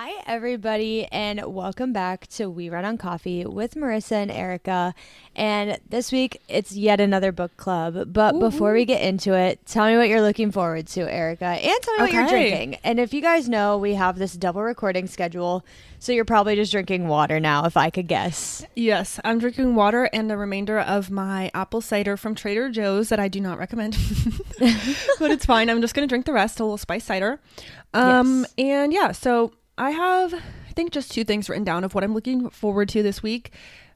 Hi, everybody, and welcome back to We Run on Coffee with Marissa and Arika. And this week, it's yet another book club. But before we get into it, tell me what you're looking forward to, Arika, and tell me what you're drinking. And if you guys know, we have this double recording schedule, so you're probably just drinking water now, if I could guess. Yes, I'm drinking water and the remainder of my apple cider from Trader Joe's that I do not recommend. But it's fine. I'm just going to drink the rest, a little spice cider. Yes. And yeah, so I have, I think, just 2 things written down of what I'm looking forward to this week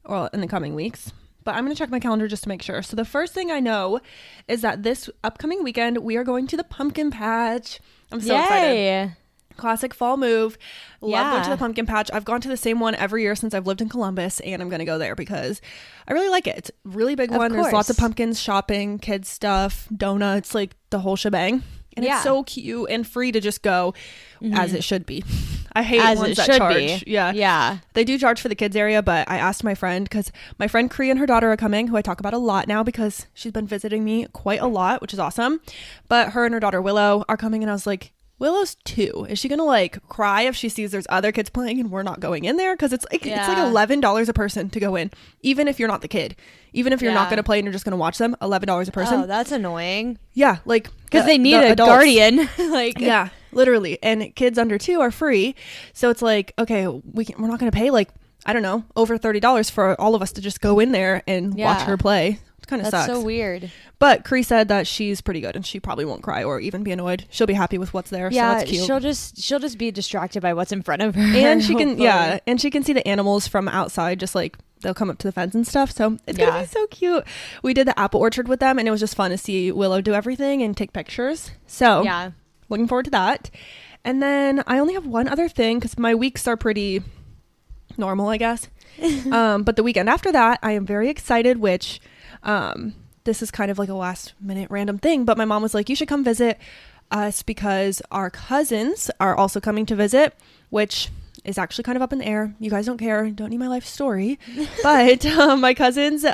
or in the coming weeks. But I'm going to check my calendar just to make sure. So the first thing I know is that this upcoming weekend, we are going to the pumpkin patch. I'm so excited. Classic fall move. Love going to the pumpkin patch. I've gone to the same one every year since I've lived in Columbus, and I'm going to go there because I really like it. It's a really big one. There's lots of pumpkins, shopping, kids stuff, donuts, like the whole shebang. And it's so cute and free to just go, as it should be. I hate ones that charge. Yeah. They do charge for the kids area, but I asked my friend, because my friend Cree and her daughter are coming, who I talk about a lot now because she's been visiting me quite a lot, which is awesome. But her and her daughter Willow are coming, and I was like, Willow's 2. Is she gonna like cry if she sees there's other kids playing and we're not going in there? Because it's like $11 a person to go in, even if you're not the kid, even if you're not gonna play and you're just gonna watch them. $11 a person. Oh, that's annoying. Yeah, like because they need a guardian. Yeah, literally. And kids under 2 are free, so it's like, okay, we're not gonna pay like, I don't know, over $30 for all of us to just go in there and watch her play. It kind of sucks. That's so weird. But Cree said that she's pretty good and she probably won't cry or even be annoyed. She'll be happy with what's there. Yeah, so that's cute. she'll just be distracted by what's in front of her. And she can see the animals from outside, just like they'll come up to the fence and stuff. So it's gonna be so cute. We did the apple orchard with them and it was just fun to see Willow do everything and take pictures. So looking forward to that. And then I only have one other thing because my weeks are pretty normal, I guess. But the weekend after that, I am very excited, which this is kind of like a last minute random thing, but my mom was like, you should come visit us because our cousins are also coming to visit, which is actually kind of up in the air. You guys don't care. Don't need my life story. But my cousins,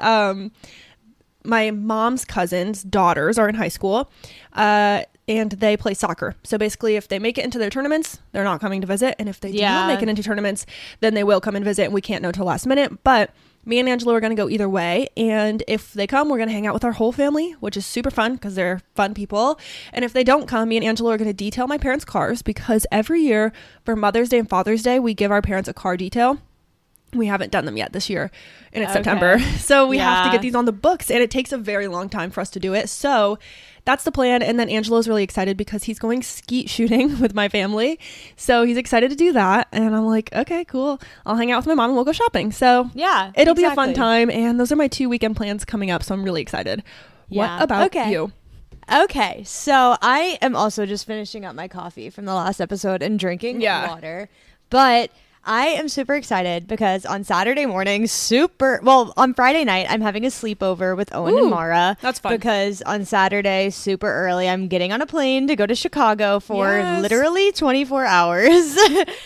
my mom's cousins' daughters are in high school and they play soccer. So basically, if they make it into their tournaments, they're not coming to visit. And if they do not make it into tournaments, then they will come and visit. And we can't know till last minute. But me and Angela are going to go either way. And if they come, we're going to hang out with our whole family, which is super fun because they're fun people. And if they don't come, me and Angela are going to detail my parents' cars because every year for Mother's Day and Father's Day, we give our parents a car detail. We haven't done them yet this year, and it's September. So we have to get these on the books, and it takes a very long time for us to do it. So that's the plan. And then Angelo's really excited because he's going skeet shooting with my family. So he's excited to do that. And I'm like, okay, cool. I'll hang out with my mom and we'll go shopping. So it'll be a fun time. And those are my 2 weekend plans coming up. So I'm really excited. What about you? Okay, so I am also just finishing up my coffee from the last episode and drinking water. But I am super excited because on Saturday morning, on Friday night, I'm having a sleepover with Owen and Mara. That's fun. Because on Saturday, super early, I'm getting on a plane to go to Chicago for literally 24 hours.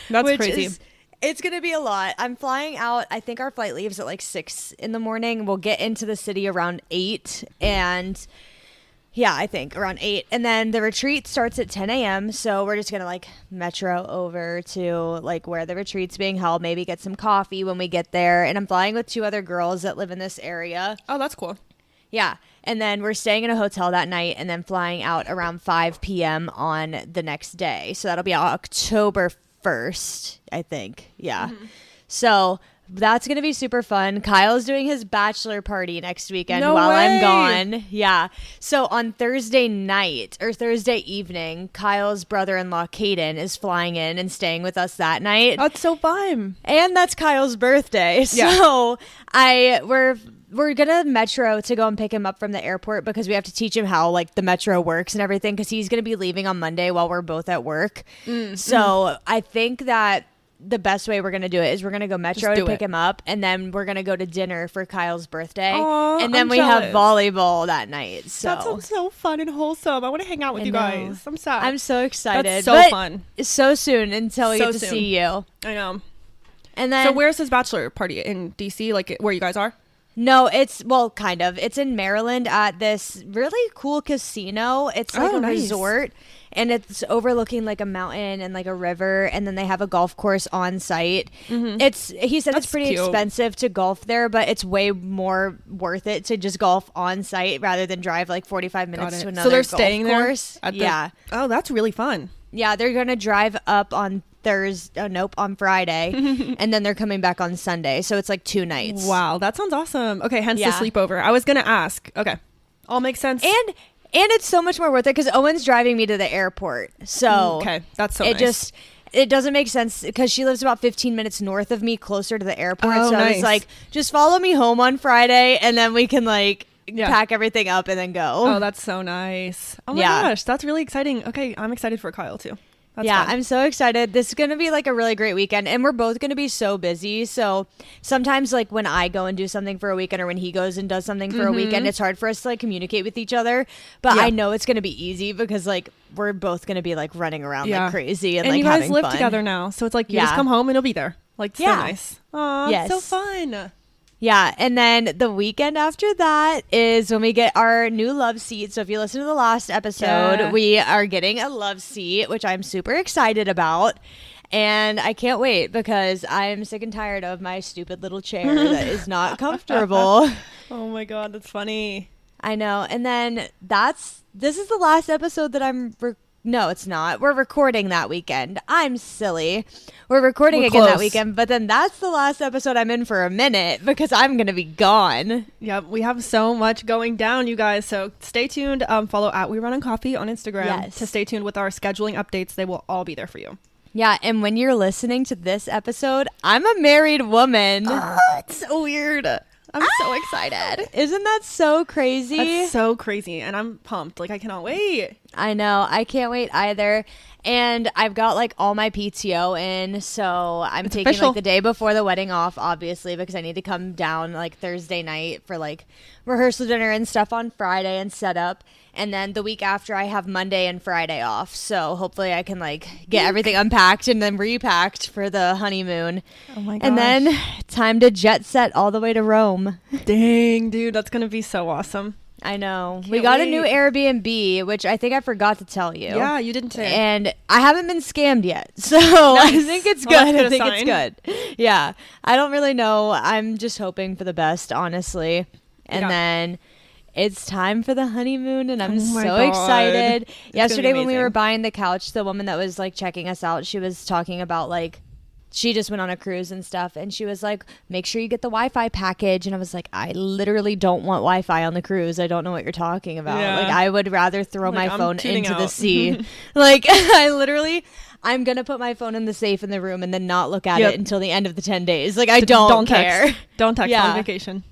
That's crazy. It's going to be a lot. I'm flying out. I think our flight leaves at like 6 in the morning. We'll get into the city around 8 and... Yeah, I think around 8. And then the retreat starts at 10 a.m. So we're just going to like metro over to like where the retreat's being held, maybe get some coffee when we get there. And I'm flying with 2 other girls that live in this area. Oh, that's cool. Yeah. And then we're staying in a hotel that night and then flying out around 5 p.m. on the next day. So that'll be October 1st, I think. Yeah. Mm-hmm. So that's going to be super fun. Kyle's doing his bachelor party next weekend I'm gone. Yeah. So on Thursday night or Thursday evening, Kyle's brother-in-law, Caden, is flying in and staying with us that night. That's so fun. And that's Kyle's birthday. So we're going to metro to go and pick him up from the airport because we have to teach him how like the metro works and everything because he's going to be leaving on Monday while we're both at work. So I think that the best way we're going to do it is we're going to go metro to pick him up and then we're going to go to dinner for Kyle's birthday. Aww, and then we have volleyball that night. So that sounds so fun and wholesome. I want to hang out with you guys. I'm sad. I'm so excited. That's so fun. It's so soon until we get to see you. I know. And then so where's his bachelor party? In DC, like where you guys are? No, it's, well, kind of. It's in Maryland at this really cool casino. It's like a resort, and it's overlooking like a mountain and like a river, and then they have a golf course on site. He said it's pretty expensive to golf there, but it's way more worth it to just golf on site rather than drive like 45 minutes to another So they're golf staying course. there? Oh, that's really fun. Yeah, they're going to drive up on on Friday, and then they're coming back on Sunday. So it's like 2 nights. Wow, that sounds awesome. Okay, hence the sleepover. I was going to ask. Okay, all makes sense. And it's so much more worth it because Owen's driving me to the airport. So okay, that's so nice. It doesn't make sense because she lives about 15 minutes north of me, closer to the airport. So nice. it's like, just follow me home on Friday, and then we can like pack everything up and then go. Oh, that's so nice. Oh my gosh, that's really exciting. Okay, I'm excited for Kyle too. That's fun. I'm so excited. This is going to be like a really great weekend, and we're both going to be so busy. So sometimes like when I go and do something for a weekend, or when he goes and does something for a weekend, it's hard for us to like communicate with each other. But I know it's going to be easy because like we're both going to be like running around like crazy and like you guys having live fun together now, so it's like you just come home and it'll be there. Like so nice. Aw, so fun. Yeah, and then the weekend after that is when we get our new love seat. So if you listen to the last episode, we are getting a love seat, which I'm super excited about. And I can't wait because I'm sick and tired of my stupid little chair that is not comfortable. Oh my God, that's funny. I know. And then this is the last episode that no, it's not. We're recording that weekend. I'm silly. We're recording again that weekend, but then that's the last episode I'm in for a minute because I'm going to be gone. Yep, we have so much going down, you guys. So stay tuned. Follow We Run on Coffee on Instagram to stay tuned with our scheduling updates. They will all be there for you. Yeah, and when you're listening to this episode, I'm a married woman. It's so weird. I'm so excited. Isn't that so crazy? That's so crazy. And I'm pumped. Like, I cannot wait. I know. I can't wait either. And I've got like all my PTO in. So I'm taking official. Like the day before the wedding off, obviously, because I need to come down like Thursday night for like rehearsal dinner and stuff on Friday and set up. And then the week after I have Monday and Friday off. So hopefully I can like get everything unpacked and then repacked for the honeymoon. Oh my gosh. And then time to jet set all the way to Rome. Dang, dude, that's going to be so awesome. I know. We got a new Airbnb, which I think I forgot to tell you. Yeah, you didn't say. And I haven't been scammed yet. So I think it's good. I think it's good. Yeah. I don't really know. I'm just hoping for the best, honestly. And then it's time for the honeymoon, and I'm so excited. Yesterday when we were buying the couch, the woman that was like checking us out, she was talking about like she just went on a cruise and stuff, and she was like, make sure you get the Wi-Fi package. And I was like, I literally don't want Wi-Fi on the cruise. I don't know what you're talking about. Like, I would rather throw my phone into the sea. Like, I'm going to put my phone in the safe in the room and then not look at it until the end of the 10 days. Like, I don't care. Don't text on vacation.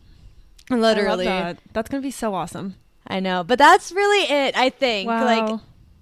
Literally. That's going to be so awesome. I know. But that's really it, I think. Wow. Like,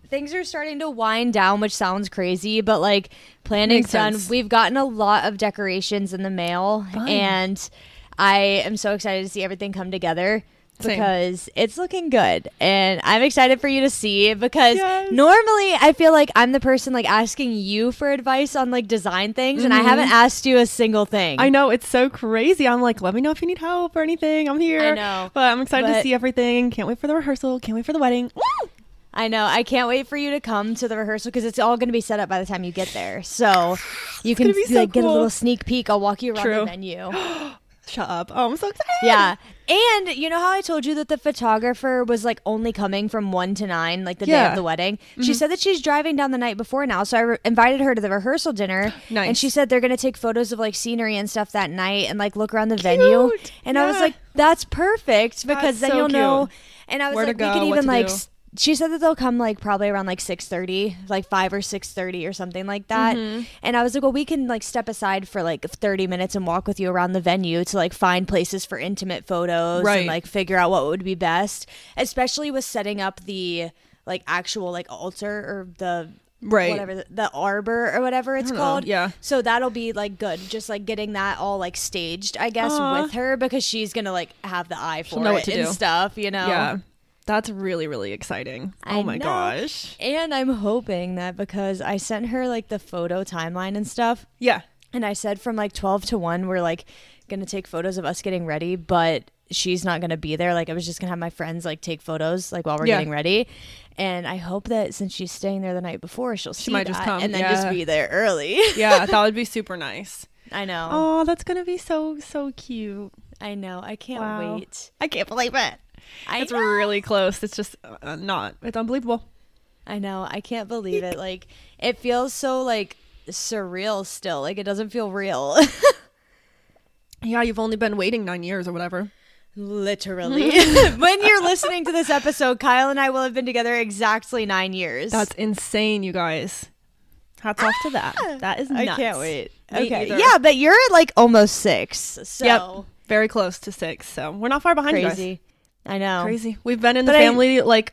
things are starting to wind down, which sounds crazy, but like planning's done. We've gotten a lot of decorations in the mail. Fun. And I am so excited to see everything come together because it's looking good. And I'm excited for you to see because normally I feel like I'm the person like asking you for advice on like design things and I haven't asked you a single thing. I know, it's so crazy. I'm like, let me know if you need help or anything. I'm here. I know. But I'm excited to see everything. Can't wait for the rehearsal. Can't wait for the wedding. Woo! I know. I can't wait for you to come to the rehearsal because it's all going to be set up by the time you get there. So you can get a little sneak peek. I'll walk you around the venue. Shut up. Oh, I'm so excited. Yeah. And you know how I told you that the photographer was like only coming from 1 to 9, like the day of the wedding? She said that she's driving down the night before now. So I invited her to the rehearsal dinner. Nice. And she said they're going to take photos of like scenery and stuff that night and like look around the venue. And I was like, that's perfect because then you'll know. And I was like, we could even like... She said that they'll come like probably around like 6:30, like 5 or 6:30 or something like that. And I was like, well, we can like step aside for like 30 minutes and walk with you around the venue to like find places for intimate photos and like figure out what would be best, especially with setting up the like actual like altar or the whatever the arbor or whatever it's called. So that'll be like good, just like getting that all like staged, I guess, with her because she's gonna like have the eye for it and stuff, you know. Yeah. That's really, really exciting. Oh my gosh. And I'm hoping that because I sent her like the photo timeline and stuff. Yeah. And I said from like 12 to 1, we're like gonna take photos of us getting ready, but she's not gonna be there. Like, I was just gonna have my friends like take photos like while we're getting ready. And I hope that since she's staying there the night before, she might just come and then just be there early. Yeah, that would be super nice. I know. Oh, that's gonna be so cute. I know. I can't wait. I can't believe it. It's really close. It's just not. It's unbelievable. I know. I can't believe it. Like, it feels so like surreal still. Like, it doesn't feel real. Yeah, you've only been waiting 9 years or whatever. Literally. When you're listening to this episode, Kyle and I will have been together exactly 9 years. That's insane, you guys. Hats off to that. That is nuts. I can't wait. Okay. Yeah, but you're like almost 6. So yep. Very close to 6. So we're not far behind you guys. I know. Crazy. We've been in the family like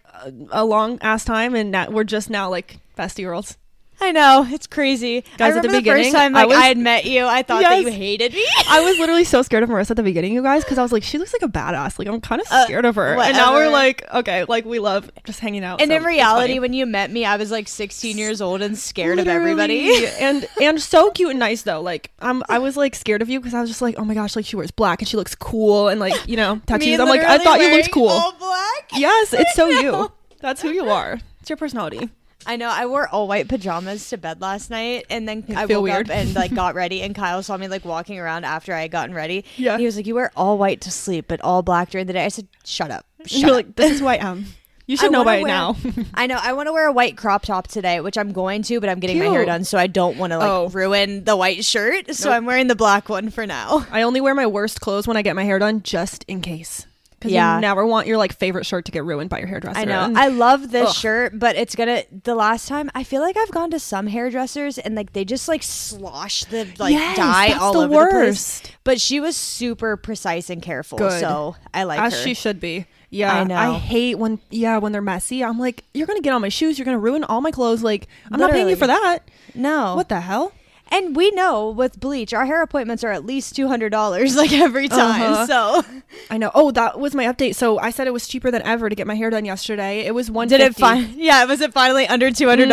a long ass time, and we're just now like bestie girls. I know. It's crazy. Guys, at the beginning, first time I had met you, I thought that you hated me. I was literally so scared of Marissa at the beginning, you guys, because I was like, she looks like a badass. Like, I'm kind of scared of her. Whatever. And now we're like, okay, like we love just hanging out. And in reality, when you met me, I was like 16 years old and scared of everybody. and so cute and nice though. Like, I was like scared of you because I was just like, oh my gosh, like she wears black and she looks cool and like, you know, tattoos. I'm like, I thought you looked cool. All black? Yes, it's so you. That's who you are. It's your personality. I know. I wore all white pajamas to bed last night, and then I woke up and like got ready, and Kyle saw me like walking around after I had gotten ready. Yeah. He was like, "You wear all white to sleep, but all black during the day." I said, "Shut up." You're like, "This is who I am." You should know by now. I know. I want to wear a white crop top today, which I'm going to, but I'm getting my hair done, so I don't want to like ruin the white shirt. So I'm wearing the black one for now. I only wear my worst clothes when I get my hair done, just in case. Because you never want your like favorite shirt to get ruined by your hairdresser. I know. I love this shirt, but it's gonna. The last time I feel like I've gone to some hairdressers and like they just like slosh the like dye all over the place. But she was super precise and careful, so I like her. As she should be. Yeah, I know. I hate when they're messy. I'm like, you're gonna get on my shoes. You're gonna ruin all my clothes. Like, I'm not paying you for that. No. What the hell? And we know with bleach, our hair appointments are at least $200 like every time. So I know. Oh, that was my update. So I said it was cheaper than ever to get my hair done yesterday. It was $150. Did it was it finally under $200?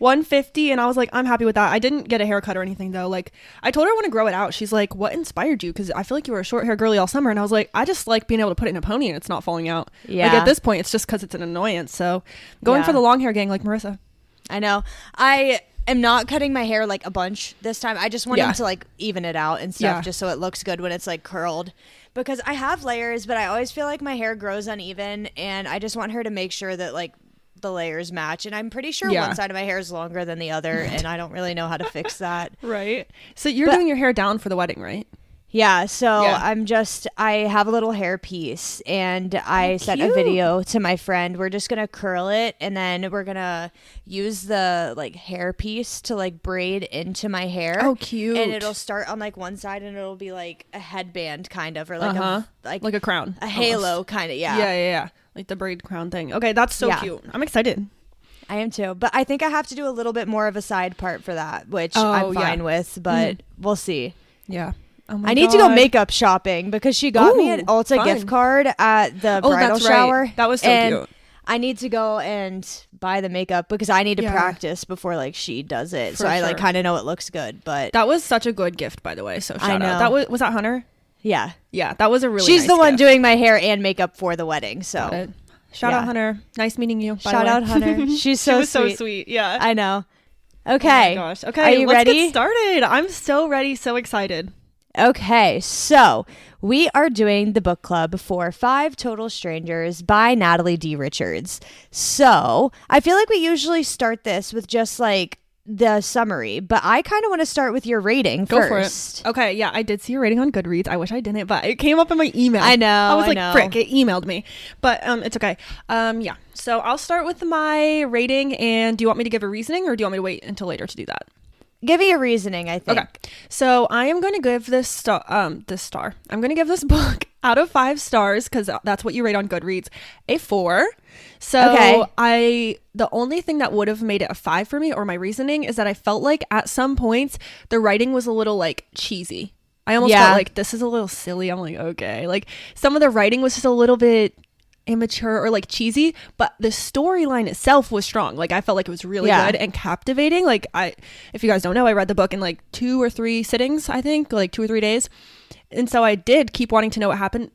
$150, and I was like, I'm happy with that. I didn't get a haircut or anything though. Like, I told her I want to grow it out. She's like, what inspired you? Because I feel like you were a short hair girly all summer, and I was like, I just like being able to put it in a pony and it's not falling out. Yeah. Like at this point, it's just because it's an annoyance. So going for the long hair gang like Marissa. I know. I'm not cutting my hair like a bunch this time. I just wanted to like even it out and stuff just so it looks good when it's like curled, because I have layers, but I always feel like my hair grows uneven, and I just want her to make sure that like the layers match. And I'm pretty sure one side of my hair is longer than the other, and I don't really know how to fix that. Right. So you're doing your hair down for the wedding, right? Yeah, so I have a little hair piece, and I sent a video to my friend. We're just going to curl it, and then we're going to use the like hair piece to like braid into my hair. Oh, cute. And it'll start on like one side, and it'll be like a headband kind of, or like like a crown. A halo kind of, Yeah. Like the braid crown thing. Okay, that's so cute. I'm excited. I am too, but I think I have to do a little bit more of a side part for that, which I'm fine with, but we'll see. Yeah. Oh I need to go makeup shopping because she got me an Ulta gift card at the bridal shower. Right. That was so cute. I need to go and buy the makeup because I need to practice before like she does it. So I like kind of know it looks good, but that was such a good gift, by the way. So shout out. That was that Hunter? Yeah. Yeah. That was a really She's nice the one gift. Doing my hair and makeup for the wedding. So shout out Hunter. Nice meeting you. Shout out Hunter. She was so sweet. Yeah. I know. Okay. Oh my gosh. Okay. Are you let's ready? Get started. I'm so ready. So excited. Okay, so we are doing the book club for 5 Total Strangers by Natalie D. Richards. So I feel like we usually start this with just like the summary, but I kind of want to start with your rating first. For it. Okay, yeah, I did see your rating on Goodreads. I wish I didn't, but it came up in my email. I know. I was like, frick, it emailed me. But it's okay. Yeah, so I'll start with my rating, and do you want me to give a reasoning, or do you want me to wait until later to do that? Give me a reasoning, I think. Okay. So I am going to give this I'm going to give this book out of 5 stars, because that's what you rate on Goodreads, a 4. So the only thing that would have made it a 5 for me, or my reasoning, is that I felt like at some points the writing was a little like cheesy. I almost felt like this is a little silly. I'm like, okay. Like some of the writing was just a little bit immature or like cheesy, but the storyline itself was strong. Like I felt like it was really good and captivating. Like if you guys don't know, I read the book in like 2 or 3 sittings, I think, like 2 or 3 days. And so I did keep wanting to know what happened.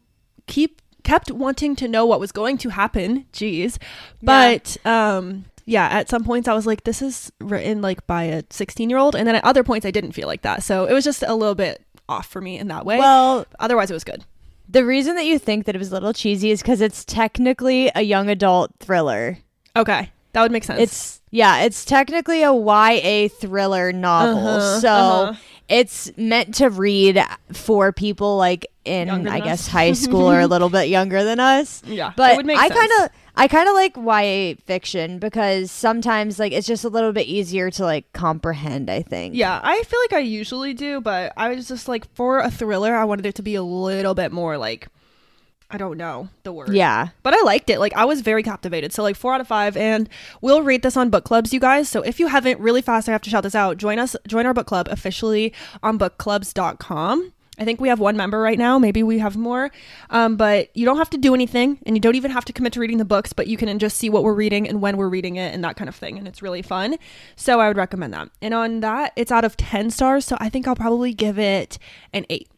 Kept wanting to know what was going to happen. Jeez. But at some points I was like, this is written like by a 16-year-old. And then at other points I didn't feel like that. So it was just a little bit off for me in that way. Well, otherwise it was good. The reason that you think that it was a little cheesy is because it's technically a young adult thriller. Okay. That would make sense. It's technically a YA thriller novel. It's meant to read for people like in, I guess, high school or a little bit younger than us. Yeah. But I kind of like YA fiction because sometimes like it's just a little bit easier to like comprehend, I think. Yeah, I feel like I usually do, but I was just like, for a thriller, I wanted it to be a little bit more like, I don't know the word. Yeah. But I liked it. Like I was very captivated. So like 4 out of 5. And we'll rate this on book clubs, you guys. So if you haven't, really fast, I have to shout this out. Join our book club officially on bookclubs.com. I think we have 1 member right now. Maybe we have more. But you don't have to do anything and you don't even have to commit to reading the books, but you can just see what we're reading and when we're reading it and that kind of thing. And it's really fun. So I would recommend that. And on that, it's out of 10 stars. So I think I'll probably give it an 8.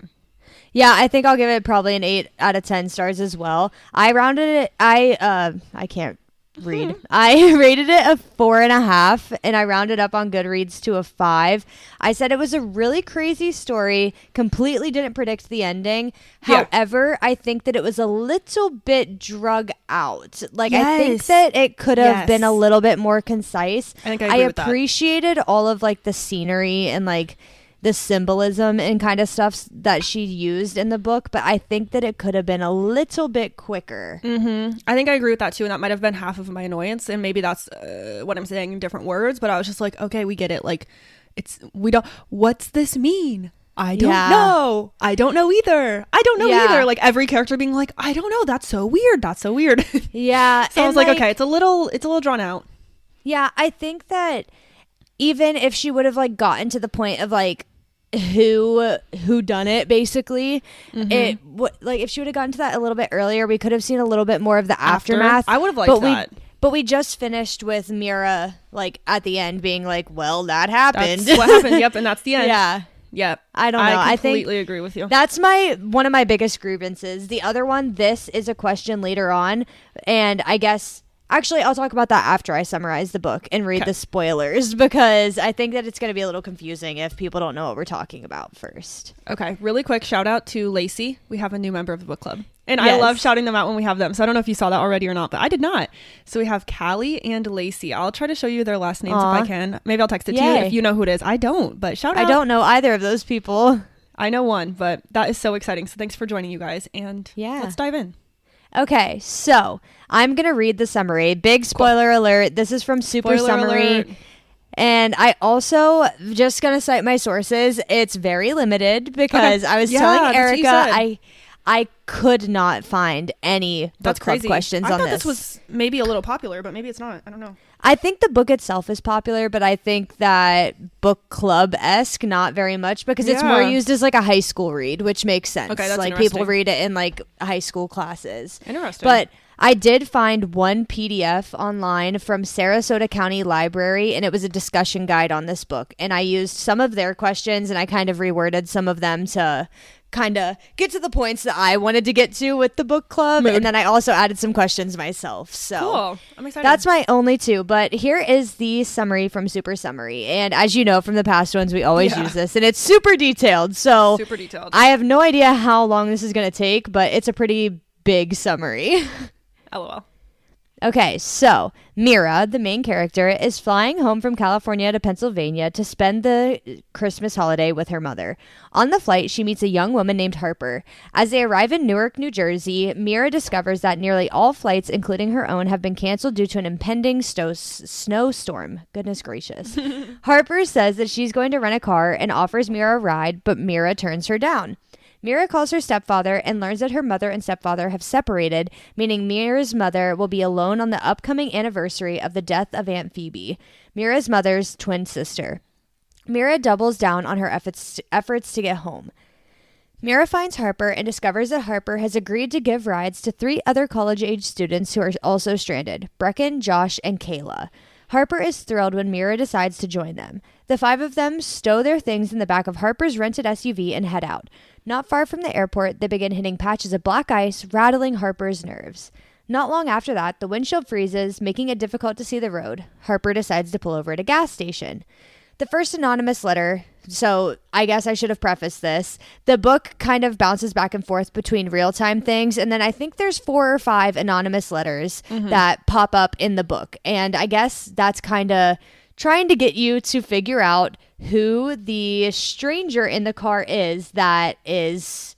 Yeah, I think I'll give it probably an 8 out of 10 stars as well. I rounded it. I can't read. I rated it a 4.5, and I rounded up on Goodreads to a 5. I said it was a really crazy story. Completely didn't predict the ending. Yeah. However, I think that it was a little bit drug out. Like I think that it could have been a little bit more concise. I think I agree with that. Appreciated all of like the scenery and like the symbolism and kind of stuff that she used in the book, but I think that it could have been a little bit quicker. I think I agree with that too, and that might have been half of my annoyance, and maybe that's what I'm saying in different words, but I was just like, okay, we get it. Like, what's this mean? I don't know. I don't know either. I don't know either. Like every character being like, I don't know. That's so weird. That's so weird. Yeah. So I was like, okay, it's a little drawn out. Yeah. I think that even if she would have like gotten to the point of like, who done it basically, like if she would have gotten to that a little bit earlier, we could have seen a little bit more of the aftermath. I would have liked that. But we just finished with Mira like at the end being like, well, that happened. That's what happened. Yep. And that's the end. Yeah. Yep. I don't know. I completely agree with you. That's one of my biggest grievances. The other one, this is a question later on, and I guess actually, I'll talk about that after I summarize the book and read the spoilers, because I think that it's going to be a little confusing if people don't know what we're talking about first. Okay, really quick shout out to Lacey. We have a new member of the book club. And I love shouting them out when we have them. So I don't know if you saw that already or not, but I did not. So we have Callie and Lacey. I'll try to show you their last names if I can. Maybe I'll text it to you if you know who it is. I don't, but shout out. I don't know either of those people. I know one, but that is so exciting. So thanks for joining, you guys. And let's dive in. Okay, so I'm going to read the summary. Big spoiler alert. This is from Super Summary. Alert. And I also just going to cite my sources. It's very limited because I was telling Arika I could not find any book club questions on this. I thought this was maybe a little popular, but maybe it's not. I don't know. I think the book itself is popular, but I think that book club-esque, not very much, because it's more used as like a high school read, which makes sense. Okay, that's like people read it in like high school classes. Interesting. But I did find one PDF online from Sarasota County Library, and it was a discussion guide on this book. And I used some of their questions, and I kind of reworded some of them to kind of get to the points that I wanted to get to with the book club. And then I also added some questions myself. So cool. I'm excited. That's my only 2. But here is the summary from Super Summary. And as you know from the past ones, we always use this. And it's super detailed. So super detailed. I have no idea how long this is going to take, but it's a pretty big summary. LOL. Okay, so Mira, the main character, is flying home from California to Pennsylvania to spend the Christmas holiday with her mother. On the flight, she meets a young woman named Harper. As they arrive in Newark, New Jersey, Mira discovers that nearly all flights, including her own, have been canceled due to an impending snowstorm. Goodness gracious. Harper says that she's going to rent a car and offers Mira a ride, but Mira turns her down. Mira calls her stepfather and learns that her mother and stepfather have separated, meaning Mira's mother will be alone on the upcoming anniversary of the death of Aunt Phoebe, Mira's mother's twin sister. Mira doubles down on her efforts to get home. Mira finds Harper and discovers that Harper has agreed to give rides to 3 other college-age students who are also stranded, Brecken, Josh, and Kayla. Harper is thrilled when Mira decides to join them. The 5 of them stow their things in the back of Harper's rented SUV and head out. Not far from the airport, they begin hitting patches of black ice, rattling Harper's nerves. Not long after that, the windshield freezes, making it difficult to see the road. Harper decides to pull over at a gas station. The first anonymous letter, so I guess I should have prefaced this. The book kind of bounces back and forth between real-time things, and then I think there's 4 or 5 anonymous letters that pop up in the book. And I guess that's kind of trying to get you to figure out who the stranger in the car is that is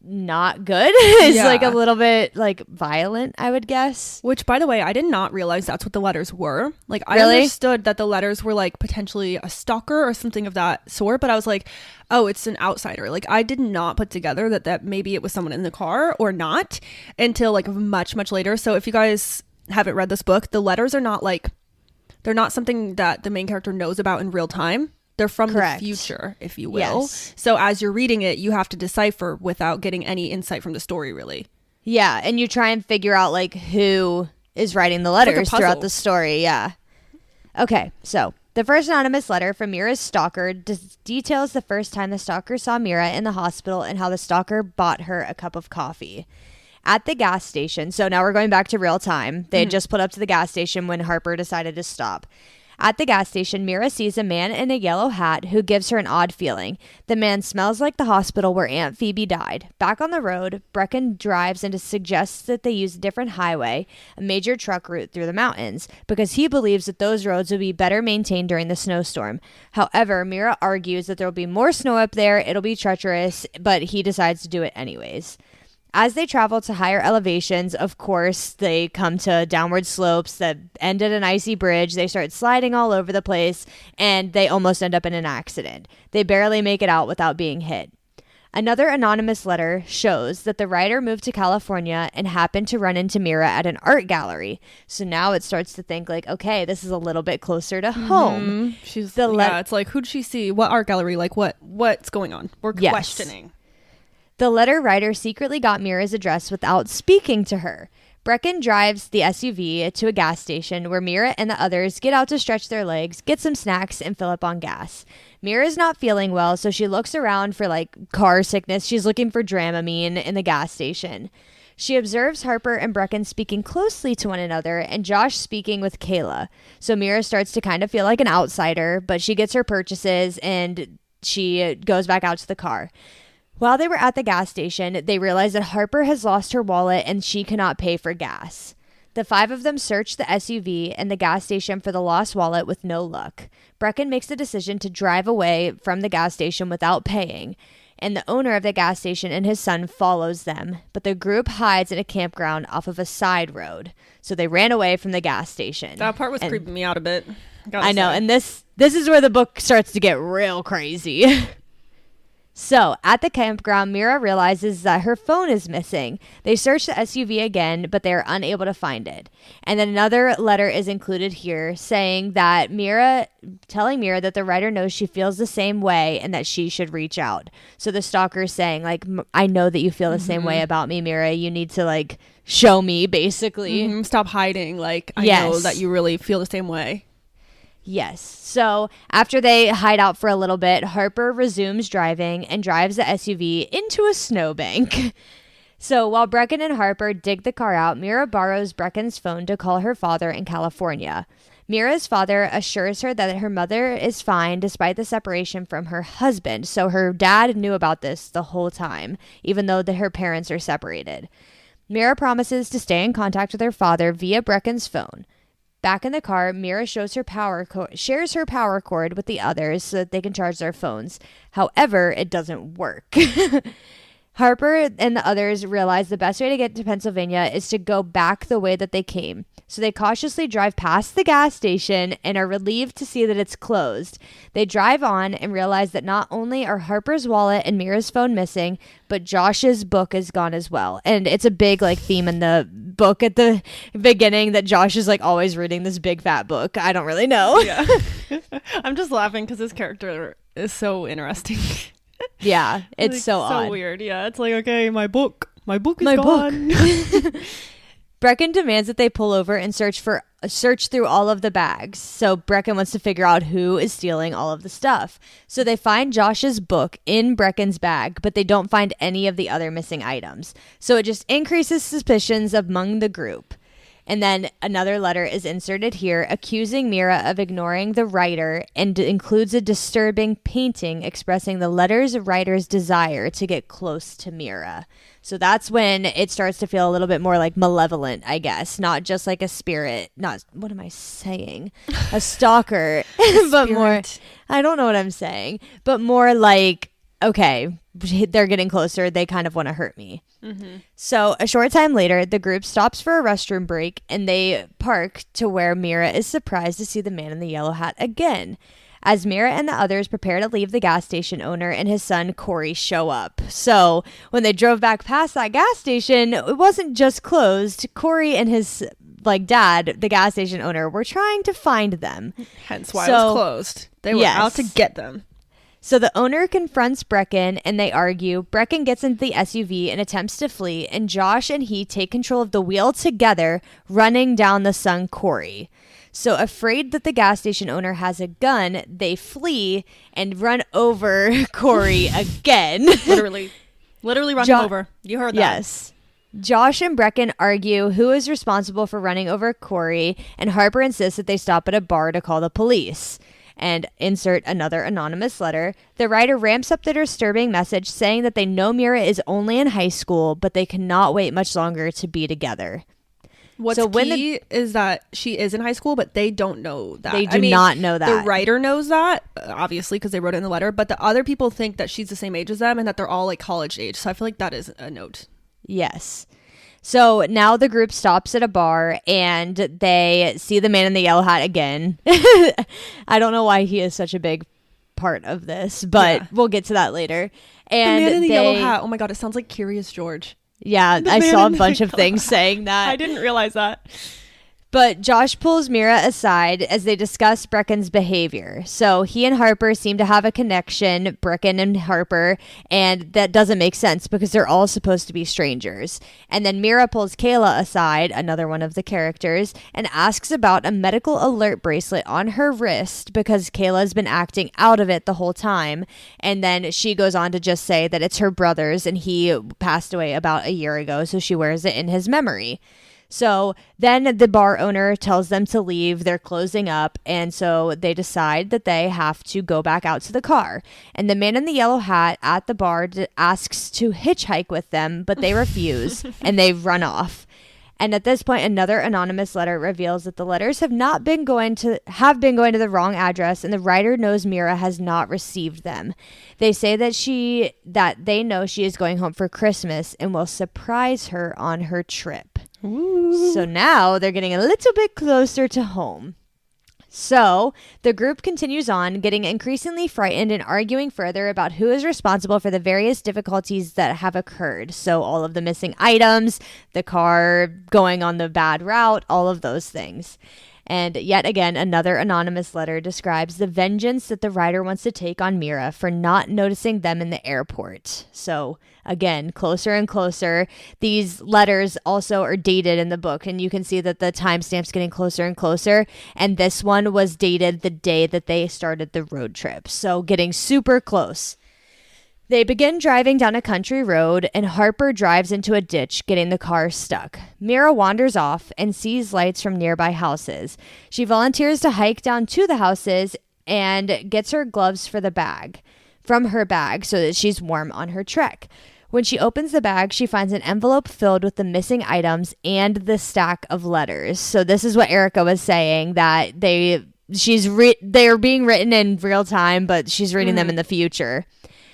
not good. Is like a little bit like violent, I would guess. Which, by the way, I did not realize that's what the letters were. Like, I Really? understood that the letters were like potentially a stalker or something of that sort, but I was like, oh, it's an outsider. Like, I did not put together that maybe it was someone in the car or not until like much later. So if you guys haven't read this book, the letters are not like, they're not something that the main character knows about in real time. They're from Correct. the future, if you will. Yes. So as you're reading it, you have to decipher without getting any insight from the story, really. Yeah, and you try and figure out like who is writing the letters puzzle. throughout the story. Yeah. Okay, so the first anonymous letter from Mira's stalker details the first time the stalker saw Mira in the hospital and how the stalker bought her a cup of coffee. At the gas station, so now we're going back to real time. They had just pulled up to the gas station when Harper decided to stop. At the gas station, Mira sees a man in a yellow hat who gives her an odd feeling. The man smells like the hospital where Aunt Phoebe died. Back on the road, Brecken drives and suggests that they use a different highway, a major truck route through the mountains, because he believes that those roads will be better maintained during the snowstorm. However, Mira argues that there will be more snow up there, it'll be treacherous, but he decides to do it anyways. As they travel to higher elevations, of course, they come to downward slopes that end at an icy bridge. They start sliding all over the place, and they almost end up in an accident. They barely make it out without being hit. Another anonymous letter shows that the writer moved to California and happened to run into Mira at an art gallery. So now it starts to think like, okay, this is a little bit closer to home. It's like, who'd she see? What art gallery? Like, what's going on? We're questioning. The letter writer secretly got Mira's address without speaking to her. Brecken drives the SUV to a gas station where Mira and the others get out to stretch their legs, get some snacks, and fill up on gas. Mira's not feeling well, so she looks around for like car sickness. She's looking for Dramamine in the gas station. She observes Harper and Brecken speaking closely to one another and Josh speaking with Kayla. So Mira starts to kind of feel like an outsider, but she gets her purchases and she goes back out to the car. While they were at the gas station, they realize that Harper has lost her wallet and she cannot pay for gas. The 5 of them search the SUV and the gas station for the lost wallet with no luck. Brecken makes the decision to drive away from the gas station without paying, and the owner of the gas station and his son follows them, but the group hides in a campground off of a side road. So they ran away from the gas station. That part was creeping me out a bit. I know, and this is where the book starts to get real crazy. So, at the campground, Mira realizes that her phone is missing. They search the SUV again, but they are unable to find it. And then another letter is included here saying that telling Mira that the writer knows she feels the same way and that she should reach out. So the stalker is saying, like, I know that you feel the same way about me, Mira. You need to, like, show me, basically. Stop hiding. Like, I know that you really feel the same way. Yes. So after they hide out for a little bit, Harper resumes driving and drives the SUV into a snowbank. So while Brecken and Harper dig the car out, Mira borrows Brecken's phone to call her father in California. Mira's father assures her that her mother is fine despite the separation from her husband. So her dad knew about this the whole time, even though her parents are separated. Mira promises to stay in contact with her father via Brecken's phone. Back in the car, Mira shares her power cord with the others so that they can charge their phones. However, it doesn't work. Harper and the others realize the best way to get to Pennsylvania is to go back the way that they came. So they cautiously drive past the gas station and are relieved to see that it's closed. They drive on and realize that not only are Harper's wallet and Mira's phone missing, but Josh's book is gone as well. And it's a big like theme in the book at the beginning that Josh is like always reading this big fat book. I don't really know. Yeah. I'm just laughing because this character is so interesting. Yeah, it's like, so odd. So weird. Yeah, it's like, okay, my book is gone. Brecken demands that they pull over and search through all of the bags. So Brecken wants to figure out who is stealing all of the stuff. So they find Josh's book in Brecken's bag, but they don't find any of the other missing items. So it just increases suspicions among the group. And then another letter is inserted here accusing Mira of ignoring the writer and includes a disturbing painting expressing the letter's writer's desire to get close to Mira. So that's when it starts to feel a little bit more like malevolent, I guess. Not just like a spirit. What am I saying? A stalker. But more, I don't know what I'm saying. But more like, okay, they're getting closer. They kind of want to hurt me. Mm-hmm. So a short time later, the group stops for a restroom break and they park to where Mira is surprised to see the man in the yellow hat again. As Mira and the others prepare to leave, the gas station owner and his son Corey show up. So when they drove back past that gas station, it wasn't just closed. Corey and his dad, the gas station owner, were trying to find them. Hence why it was closed. They were out to get them. So the owner confronts Brecken and they argue. Brecken gets into the SUV and attempts to flee, and Josh and he take control of the wheel together, running down the son Corey. So afraid that the gas station owner has a gun, they flee and run over Corey again. Literally run him over. You heard that. Yes. Josh and Brecken argue who is responsible for running over Corey, and Harper insists that they stop at a bar to call the police. And insert another anonymous letter. The writer ramps up the disturbing message saying that they know Mira is only in high school, but they cannot wait much longer to be together. What's key is that she is in high school, but they don't know that. They do not know that. The writer knows that, obviously, because they wrote it in the letter, but the other people think that she's the same age as them and that they're all like college age. So I feel like that is a note. Yes. So now the group stops at a bar and they see the man in the yellow hat again. I don't know why he is such a big part of this, but we'll get to that later. And the man in the yellow hat. Oh my God, it sounds like Curious George. Yeah, I saw a bunch of things saying that. I didn't realize that. But Josh pulls Mira aside as they discuss Brecken's behavior. So he and Harper seem to have a connection, Brecken and Harper, and that doesn't make sense because they're all supposed to be strangers. And then Mira pulls Kayla aside, another one of the characters, and asks about a medical alert bracelet on her wrist because Kayla's been acting out of it the whole time. And then she goes on to just say that it's her brother's and he passed away about a year ago, so she wears it in his memory. So then the bar owner tells them to leave. They're closing up. And so they decide that they have to go back out to the car. And the man in the yellow hat at the bar asks to hitchhike with them, but they refuse and they run off. And at this point, another anonymous letter reveals that the letters have been going to the wrong address, and the writer knows Mira has not received them. They say that they know she is going home for Christmas and will surprise her on her trip. Ooh. So now they're getting a little bit closer to home. So the group continues on, getting increasingly frightened and arguing further about who is responsible for the various difficulties that have occurred. So all of the missing items, the car going on the bad route, all of those things. And yet again, another anonymous letter describes the vengeance that the writer wants to take on Mira for not noticing them in the airport. So again, closer and closer. These letters also are dated in the book, and you can see that the timestamp's getting closer and closer. And this one was dated the day that they started the road trip. So getting super close. They begin driving down a country road, and Harper drives into a ditch, getting the car stuck. Mira wanders off and sees lights from nearby houses. She volunteers to hike down to the houses and gets her gloves from her bag so that she's warm on her trek. When she opens the bag, she finds an envelope filled with the missing items and the stack of letters. So this is what Arika was saying, that they're being written in real time, but she's reading them in the future.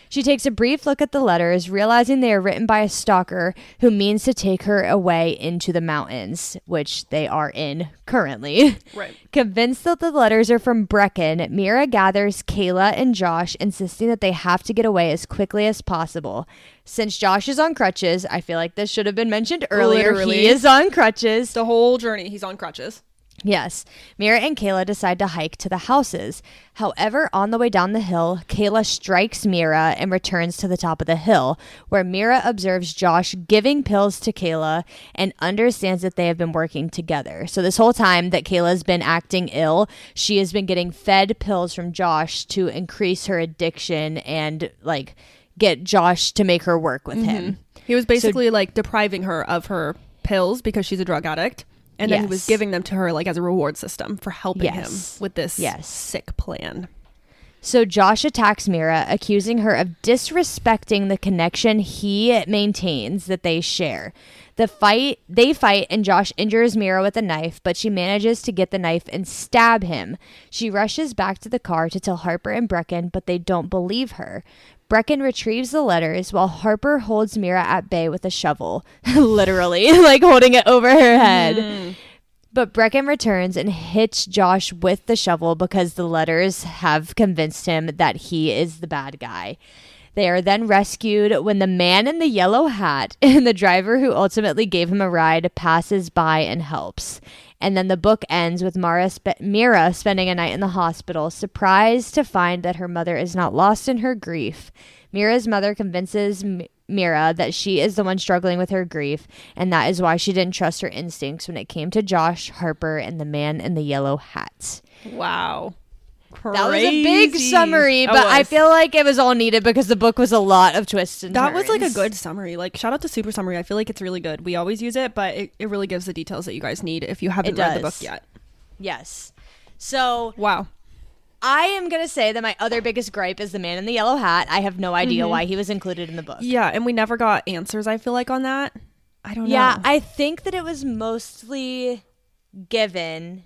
She takes a brief look at the letters, realizing they are written by a stalker who means to take her away into the mountains, which they are in currently. Right. Convinced that the letters are from Brecken, Mira gathers Kayla and Josh, insisting that they have to get away as quickly as possible. Since Josh is on crutches, I feel like this should have been mentioned earlier. Literally. He is on crutches. The whole journey, he's on crutches. Yes. Mira and Kayla decide to hike to the houses. However, on the way down the hill, Kayla strikes Mira and returns to the top of the hill, where Mira observes Josh giving pills to Kayla and understands that they have been working together. So this whole time that Kayla's been acting ill, she has been getting fed pills from Josh to increase her addiction and like get Josh to make her work with him. He was basically like depriving her of her pills because she's a drug addict. And then he was giving them to her like as a reward system for helping him with this sick plan. So Josh attacks Mira, accusing her of disrespecting the connection he maintains that they share. They fight and Josh injures Mira with a knife, but she manages to get the knife and stab him. She rushes back to the car to tell Harper and Brecken, but they don't believe her. Brecken retrieves the letters while Harper holds Mira at bay with a shovel, literally, like holding it over her head. But Brecken returns and hits Josh with the shovel because the letters have convinced him that he is the bad guy. They are then rescued when the man in the yellow hat and the driver who ultimately gave him a ride passes by and helps. And then the book ends with Mira spending a night in the hospital, surprised to find that her mother is not lost in her grief. Mira's mother convinces Mira that she is the one struggling with her grief, and that is why she didn't trust her instincts when it came to Josh, Harper, and the man in the yellow hat. Wow. Crazy. That was a big summary, but I feel like it was all needed because the book was a lot of twists and turns. That was like a good summary. Like, shout out to Super Summary. I feel like it's really good. We always use it, but it really gives the details that you guys need if you haven't read the book yet. Yes. So, wow. I am going to say that my other biggest gripe is the man in the yellow hat. I have no idea why he was included in the book. Yeah, and we never got answers, I feel like, on that. I don't know. Yeah, I think that it was mostly given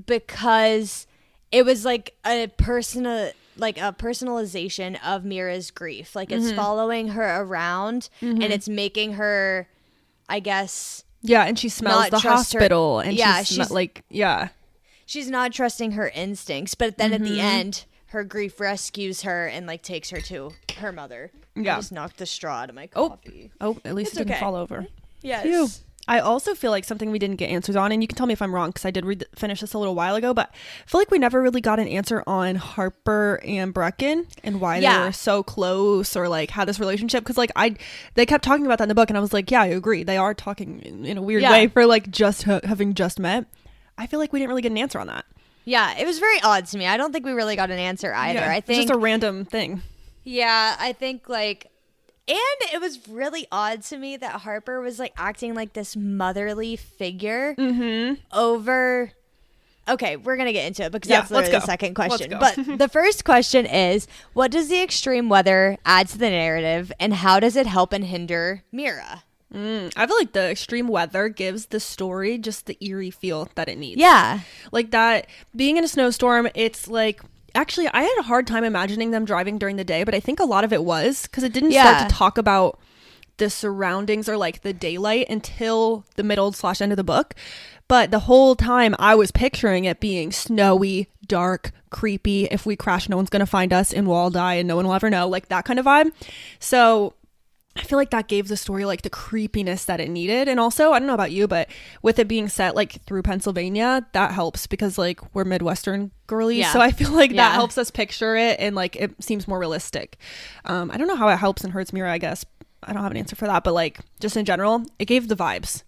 because it was like a personalization of Mira's grief. Like it's following her around and it's making her, I guess. Yeah, and she smells the hospital and she's not trusting her instincts. But then at the end, her grief rescues her and like takes her to her mother. Yeah, I just knocked the straw out of my coffee. Oh, at least it didn't fall over. Yes. Phew. I also feel like something we didn't get answers on, and you can tell me if I'm wrong because I did finish this a little while ago, but I feel like we never really got an answer on Harper and Brecken and why they were so close or like had this relationship. Because like they kept talking about that in the book, and I was like, yeah, I agree. They are talking in a weird way for like just having just met. I feel like we didn't really get an answer on that. Yeah, it was very odd to me. I don't think we really got an answer either. Yeah, I think it's just a random thing. Yeah, I think like. And it was really odd to me that Harper was like acting like this motherly figure over. Okay, we're going to get into it because that's literally the second question. But the first question is, what does the extreme weather add to the narrative and how does it help and hinder Mira? I feel like the extreme weather gives the story just the eerie feel that it needs. Yeah. Like that being in a snowstorm, it's like. Actually, I had a hard time imagining them driving during the day, but I think a lot of it was because it didn't start to talk about the surroundings or like the daylight until the middle/end of the book. But the whole time I was picturing it being snowy, dark, creepy. If we crash, no one's going to find us and we'll all die and no one will ever know, like that kind of vibe. So I feel like that gave the story like the creepiness that it needed. And also, I don't know about you, but with it being set like through Pennsylvania, that helps because like we're Midwestern girlies. Yeah. So I feel like that helps us picture it and like it seems more realistic. I don't know how it helps and hurts Mira, I guess. I don't have an answer for that, but like just in general, it gave the vibes.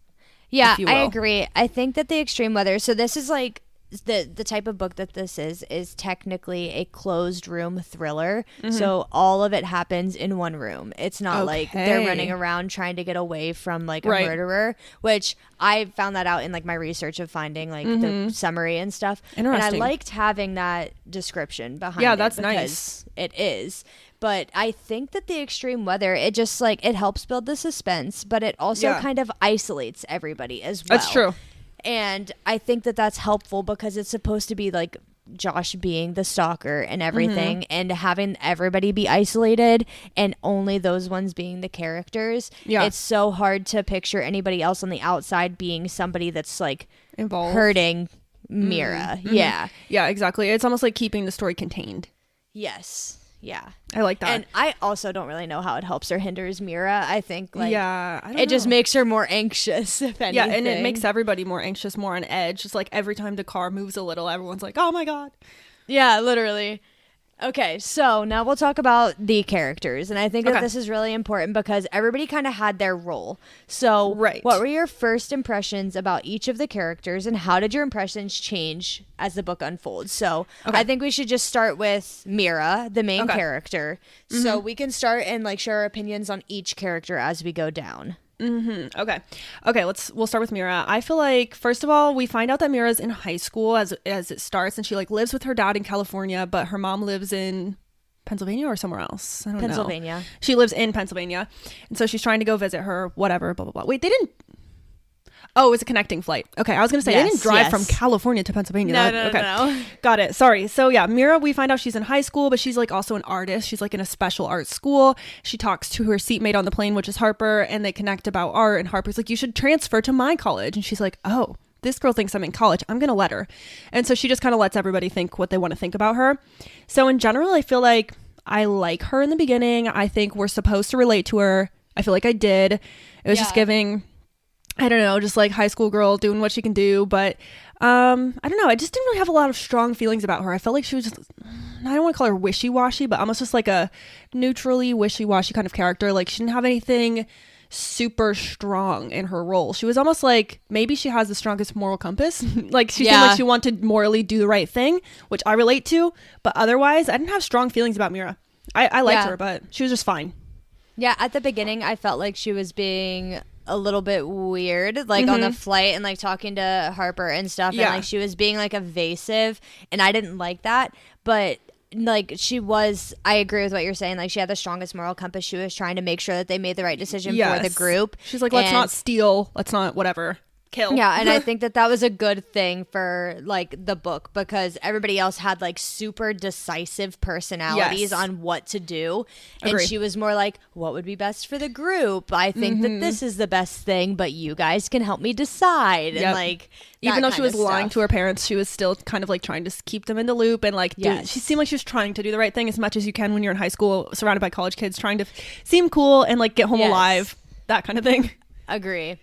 Yeah, I agree. I think that the extreme weather, so this is like the type of book that this is technically a closed room thriller. So all of it happens in one room. It's not like they're running around trying to get away from like a murderer, which I found that out in like my research of finding like the summary and stuff. And I liked having that description behind it. Yeah, that's nice. It is. But I think that the extreme weather, it just like it helps build the suspense, but it also kind of isolates everybody as well. That's true. And I think that that's helpful because it's supposed to be like Josh being the stalker and everything and having everybody be isolated and only those ones being the characters. Yeah. It's so hard to picture anybody else on the outside being somebody that's like involved, hurting Mira. Yeah. Yeah, exactly. It's almost like keeping the story contained. Yes. Yeah. I like that. And I also don't really know how it helps or hinders Mira. I think like I don't it know. just makes her more anxious, if anything. Yeah, and it makes everybody more anxious, more on edge. Just like every time the car moves a little, everyone's like, oh my God. Yeah, literally. Okay, so now we'll talk about the characters. And I think that this is really important because everybody kind of had their role. So what were your first impressions about each of the characters and how did your impressions change as the book unfolds? So I think we should just start with Mira, the main character. So we can start and like share our opinions on each character as we go down. Okay, we'll start with Mira. I feel like, first of all, we find out that Mira's in high school as it starts, and she like lives with her dad in California, but her mom lives in Pennsylvania or somewhere else. I don't know. Pennsylvania. She lives in Pennsylvania, and so she's trying to go visit her, whatever, blah, blah, blah. Wait, they didn't... Oh, it's a connecting flight. Okay, I was going to say, they didn't drive from California to Pennsylvania. No. Got it. Sorry. So yeah, Mira, we find out she's in high school, but she's like also an artist. She's like in a special art school. She talks to her seatmate on the plane, which is Harper, and they connect about art. And Harper's like, you should transfer to my college. And she's like, oh, this girl thinks I'm in college. I'm going to let her. And so she just kind of lets everybody think what they want to think about her. So in general, I feel like I like her in the beginning. I think we're supposed to relate to her. I feel like I did. It was just giving... I don't know, just like high school girl doing what she can do. But I don't know. I just didn't really have a lot of strong feelings about her. I felt like she was just, I don't want to call her wishy-washy, but almost just like a neutrally wishy-washy kind of character. Like she didn't have anything super strong in her role. She was almost like maybe she has the strongest moral compass. Like she seemed like she wanted to morally do the right thing, which I relate to. But otherwise, I didn't have strong feelings about Mira. I liked her, but she was just fine. Yeah, at the beginning, I felt like she was being a little bit weird, like on the flight and like talking to Harper and stuff, and like she was being like evasive, and I didn't like that. But like she was, I agree with what you're saying, like she had the strongest moral compass. She was trying to make sure that they made the right decision for the group. She's like, let's not steal, let's not whatever, kill. Yeah, and I think that was a good thing for like the book because everybody else had like super decisive personalities on what to do, and she was more like, what would be best for the group? I think that this is the best thing, but you guys can help me decide. And like even though she was lying to her parents, she was still kind of like trying to keep them in the loop and like she seemed like she was trying to do the right thing as much as you can when you're in high school surrounded by college kids, trying to seem cool and like get home alive, that kind of thing. Agree.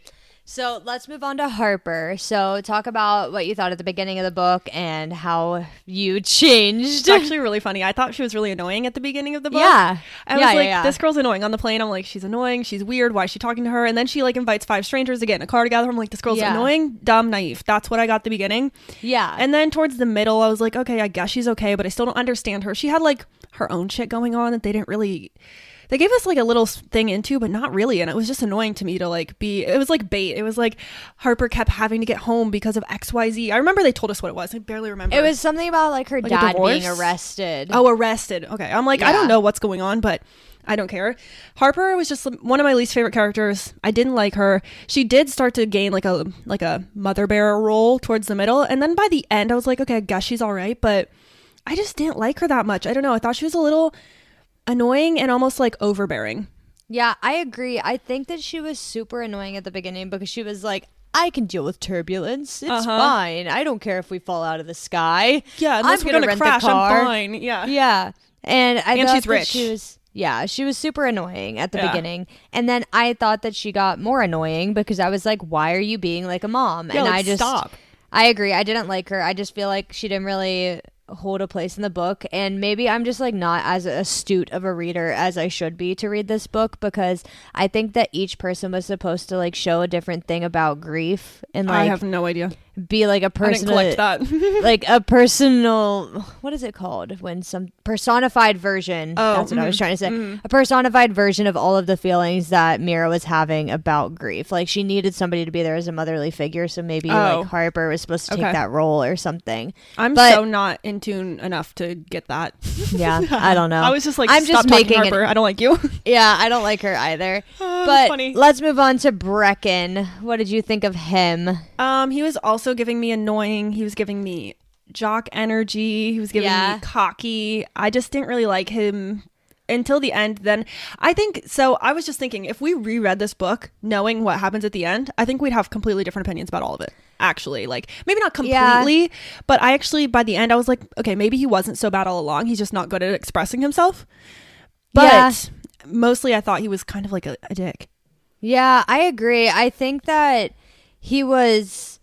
So let's move on to Harper. So talk about what you thought at the beginning of the book and how you changed. It's actually really funny. I thought she was really annoying at the beginning of the book. Yeah. I was like, this girl's annoying. On the plane, I'm like, she's annoying. She's weird. Why is she talking to her? And then she like invites 5 strangers to get in a car together. I'm like, this girl's annoying, dumb, naive. That's what I got at the beginning. Yeah. And then towards the middle, I was like, okay, I guess she's okay, but I still don't understand her. She had like her own shit going on that they didn't really... They gave us like a little thing into, but not really. And it was just annoying to me to like it was like bait. It was like Harper kept having to get home because of XYZ. I remember they told us what it was. I barely remember. It was something about like her dad being arrested. Oh, arrested. Okay. I'm like, I don't know what's going on, but I don't care. Harper was just one of my least favorite characters. I didn't like her. She did start to gain like a mother bear role towards the middle. And then by the end, I was like, okay, I guess she's all right. But I just didn't like her that much. I don't know. I thought she was a little... annoying and almost like overbearing. Yeah, I agree. I think that she was super annoying at the beginning because she was like, I can deal with turbulence. It's fine. I don't care if we fall out of the sky. Yeah, unless we're gonna crash, I'm fine. Yeah. Yeah. And she's rich. She was super annoying at the beginning. And then I thought that she got more annoying because I was like, why are you being like a mom? Yeah, and I just stop. I agree. I didn't like her. I just feel like she didn't really hold a place in the book, and maybe I'm just like not as astute of a reader as I should be to read this book, because I think that each person was supposed to like show a different thing about grief, and like I have no idea, be like a person, I didn't collect that. like a personal, what is it called when some personified version, that's what I was trying to say, a personified version of all of the feelings that Mira was having about grief. Like she needed somebody to be there as a motherly figure, so maybe like Harper was supposed to take that role or something. I'm so not in tune enough to get that. Yeah, I don't know. I was just like, I'm stop just talking, Harper. I don't like you. Yeah, I don't like her either. But funny. Let's move on to Brecken. What did you think of him? He was also giving me annoying. He was giving me jock energy. He was giving me cocky. I just didn't really like him until the end, then I think so. I was just thinking, if we reread this book knowing what happens at the end, I think we'd have completely different opinions about all of it. Actually, like maybe not completely, but I actually by the end I was like, okay, maybe he wasn't so bad all along. He's just not good at expressing himself. But mostly I thought he was kind of like a dick. Yeah, I agree. I think that he was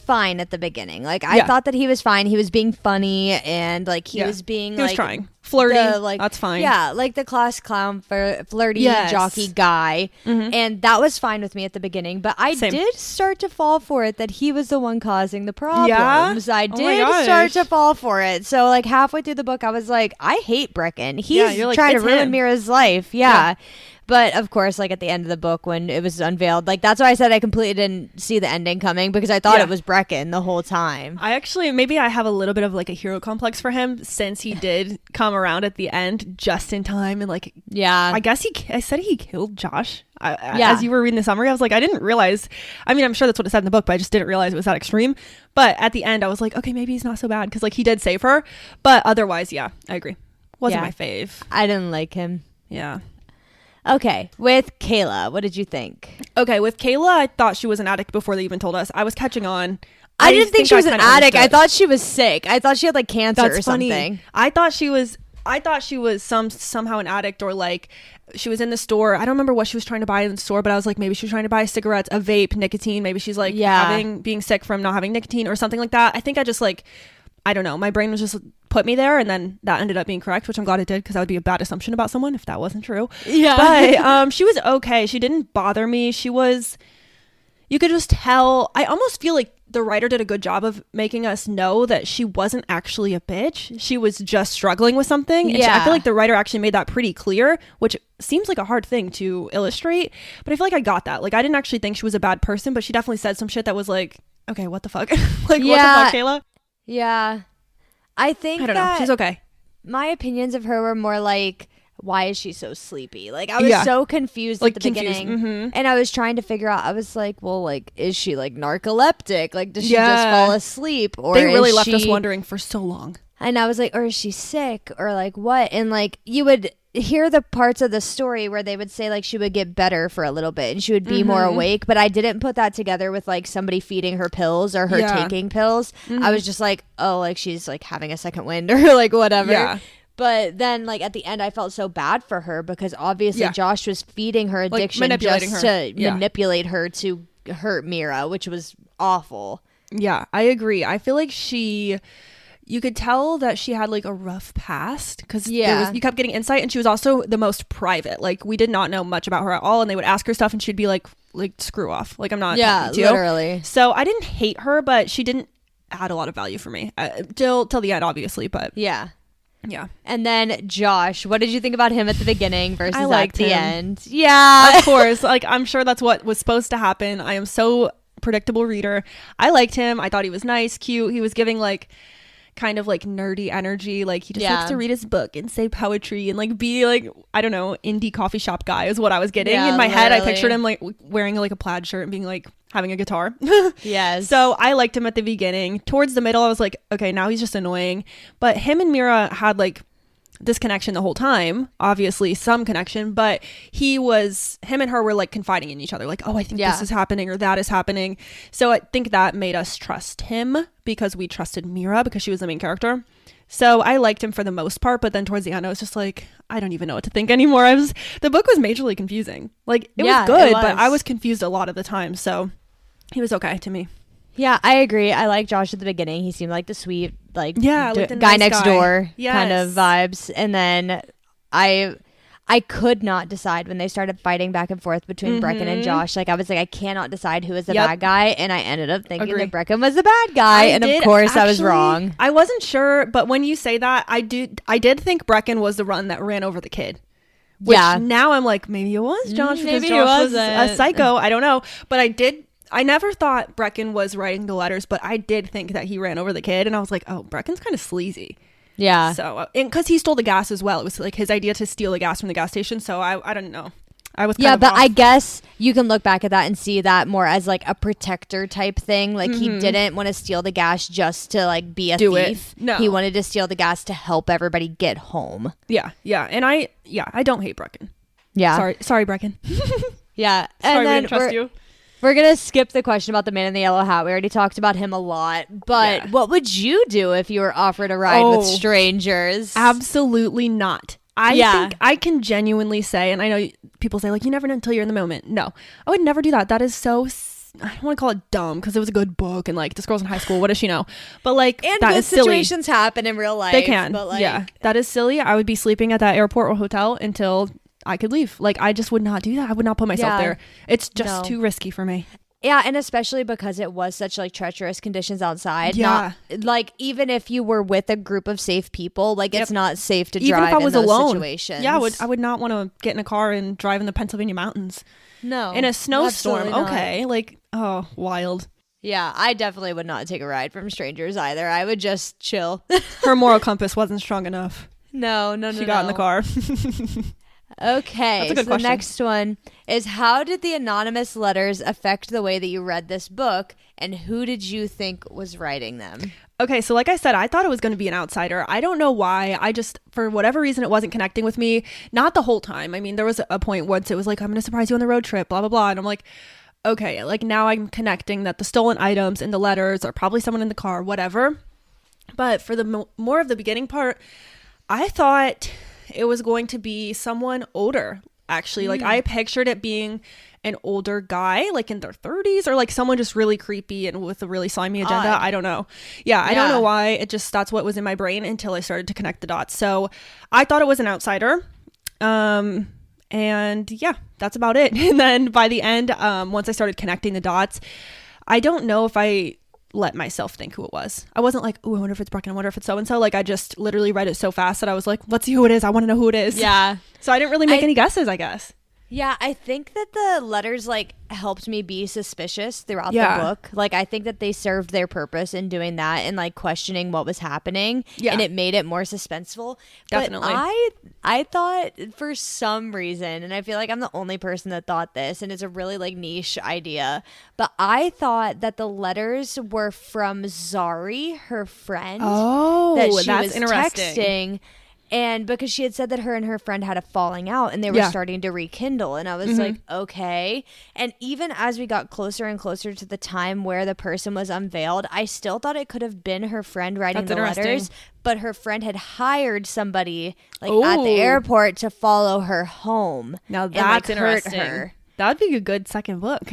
fine at the beginning. Like I thought that he was fine. He was being funny and like he was being he was trying. Flirty, that's fine. Yeah, like the class clown, flirty jockey guy. And that was fine with me at the beginning. But I did start to fall for it that he was the one causing the problems. Yeah? I did start to fall for it. So like halfway through the book, I was like, I hate Brecken. He's trying to ruin Mira's life. Yeah. But of course, like at the end of the book when it was unveiled, like that's why I said I completely didn't see the ending coming because I thought it was Brecken the whole time. Maybe I have a little bit of like a hero complex for him since he did come around at the end just in time and like I guess I said he killed Josh. As you were reading the summary, I was like, I didn't realize. I mean, I'm sure that's what it said in the book, but I just didn't realize it was that extreme. But at the end, I was like, okay, maybe he's not so bad because like he did save her. But otherwise, I agree. Wasn't my fave. I didn't like him. Yeah. Okay, with Kayla, what did you think? Okay, with Kayla, I thought she was an addict before they even told us. I was catching on. I didn't think she was an addict. I thought she was sick. I thought she had like cancer or something. I thought she was somehow an addict or like she was in the store. I don't remember what she was trying to buy in the store, but I was like, maybe she was trying to buy cigarettes, a vape, nicotine. Maybe she's like being sick from not having nicotine or something like that. I think I just like, I don't know. My brain was just put me there, and then that ended up being correct, which I'm glad it did because that would be a bad assumption about someone if that wasn't true. Yeah. But she was okay. She didn't bother me. She was, you could just tell. I almost feel like the writer did a good job of making us know that she wasn't actually a bitch. She was just struggling with something. And I feel like the writer actually made that pretty clear, which seems like a hard thing to illustrate. But I feel like I got that. Like, I didn't actually think she was a bad person, but she definitely said some shit that was like, okay, what the fuck? Like, what the fuck, Kayla? Yeah. I don't know. She's okay. My opinions of her were more like, why is she so sleepy? Like, I was so confused at the beginning. And I was trying to figure out, I was like, well, like, is she like narcoleptic? Like, does she just fall asleep? Or they really left us wondering for so long. And I was like, or is she sick? Or like, what? And like, you would hear the parts of the story where they would say like she would get better for a little bit and she would be more awake. But I didn't put that together with like somebody feeding her pills or her taking pills. I was just like, oh, like she's like having a second wind or like whatever. Yeah. But then, like, at the end, I felt so bad for her because obviously Josh was feeding her addiction to manipulate her to hurt Mira, which was awful. Yeah, I agree. I feel like you could tell that she had, like, a rough past because you kept getting insight, and she was also the most private. Like, we did not know much about her at all, and they would ask her stuff, and she'd be like, screw off. Like, I'm not talking to you. Literally. So I didn't hate her, but she didn't add a lot of value for me till the end, obviously, but yeah. And then Josh, what did you think about him at the beginning versus at the end? Yeah. Of course. Like, I'm sure that's what was supposed to happen. I am so predictable reader. I liked him. I thought he was nice, cute. He was giving like kind of like nerdy energy. Like, he just likes to read his book and say poetry and like be like, I don't know, indie coffee shop guy is what I was getting. In my head, I pictured him like wearing like a plaid shirt and being like having a guitar. Yes. So I liked him at the beginning. Towards the middle, I was like, okay, now he's just annoying. But him and Mira had like this connection the whole time, obviously some connection, but him and her were like confiding in each other, like, oh, I think this is happening or that is happening. So I think that made us trust him because we trusted Mira because she was the main character. So I liked him for the most part, but then towards the end I was just like, I don't even know what to think anymore. The book was majorly confusing. Like, it was good, but I was confused a lot of the time. So he was okay to me. Yeah, I agree. I like Josh at the beginning. He seemed like the sweet, like guy nice next door kind of vibes. And then I could not decide when they started fighting back and forth between Brecken and Josh. Like, I was like, I cannot decide who is the bad guy. And I ended up thinking that Brecken was the bad guy. And of course, I was wrong. I wasn't sure, but when you say that, I did think Brecken was the one that ran over the kid. Which now I'm like, maybe it was Josh because Josh was a psycho. I don't know. But I never thought Brecken was writing the letters, but I did think that he ran over the kid. And I was like, oh, Brecken's kind of sleazy. Yeah. So, because he stole the gas as well. It was like his idea to steal the gas from the gas station. So I don't know. I was but I guess you can look back at that and see that more as like a protector type thing. Like he didn't want to steal the gas just to like be a thief. No, he wanted to steal the gas to help everybody get home. Yeah, and I don't hate Brecken. Yeah, sorry, Brecken. Yeah, sorry, and then we didn't trust you. We're gonna skip the question about the man in the yellow hat. We already talked about him a lot. But what would you do if you were offered a ride with strangers? Absolutely not. I think I can genuinely say, and I know people say like you never know until you're in the moment. No, I would never do that. That is so, I don't want to call it dumb because it was a good book and like this girl's in high school. What does she know? But like and that good is silly. Situations happen in real life. They can. But like, that is silly. I would be sleeping at that airport or hotel until I could leave. Like I just would not do that. I would not put myself there. It's just too risky for me. Yeah, and especially because it was such like treacherous conditions outside. Yeah, like even if you were with a group of safe people, like it's not safe to drive. Even if I was in those alone, situations. Yeah, I would not want to get in a car and drive in the Pennsylvania mountains. No, in a snowstorm. Okay, like wild. Yeah, I definitely would not take a ride from strangers either. I would just chill. Her moral compass wasn't strong enough. No. She got in the car. Okay, so the next one is, how did the anonymous letters affect the way that you read this book, and who did you think was writing them? Okay, so like I said, I thought it was going to be an outsider. I don't know why. I just, for whatever reason, it wasn't connecting with me. Not the whole time. I mean, there was a point once it was like, I'm going to surprise you on the road trip, blah, blah, blah. And I'm like, okay, like now I'm connecting that the stolen items and the letters are probably someone in the car, whatever. But for the more of the beginning part, I thought it was going to be someone older, actually. Like I pictured it being an older guy, like in their 30s, or like someone just really creepy and with a really slimy agenda. I don't know. Yeah, I don't know why. It just, that's what was in my brain until I started to connect the dots. So I thought it was an outsider. And yeah, that's about it. And then by the end, once I started connecting the dots, I don't know if I let myself think who it was. I wasn't like, oh, I wonder if it's Brecken, I wonder if it's so-and-so. Like I just literally read it so fast that I was like, let's see who it is. I want to know who it is. Yeah. So I didn't really make any guesses, I guess. Yeah, I think that the letters like helped me be suspicious throughout the book. Like I think that they served their purpose in doing that and like questioning what was happening. Yeah. And it made it more suspenseful. Definitely. But I thought for some reason, and I feel like I'm the only person that thought this, and it's a really like niche idea, but I thought that the letters were from Zari, her friend. Oh, that she that's was interesting. Texting. And because she had said that her and her friend had a falling out and they were starting to rekindle. And I was like, okay. And even as we got closer and closer to the time where the person was unveiled, I still thought it could have been her friend writing the letters. But her friend had hired somebody like at the airport to follow her home. Now that's interesting. Hurt her. That would be a good second book.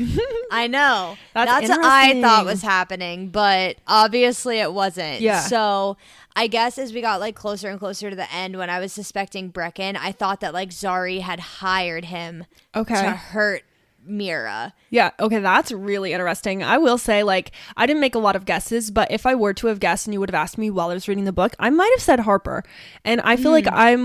I know. That's what I thought was happening, but obviously it wasn't. Yeah. So I guess as we got like closer and closer to the end, when I was suspecting Brecken, I thought that like Zari had hired him to hurt Mira. Yeah. Okay. That's really interesting. I will say, like, I didn't make a lot of guesses, but if I were to have guessed and you would have asked me while I was reading the book, I might have said Harper. And I feel like I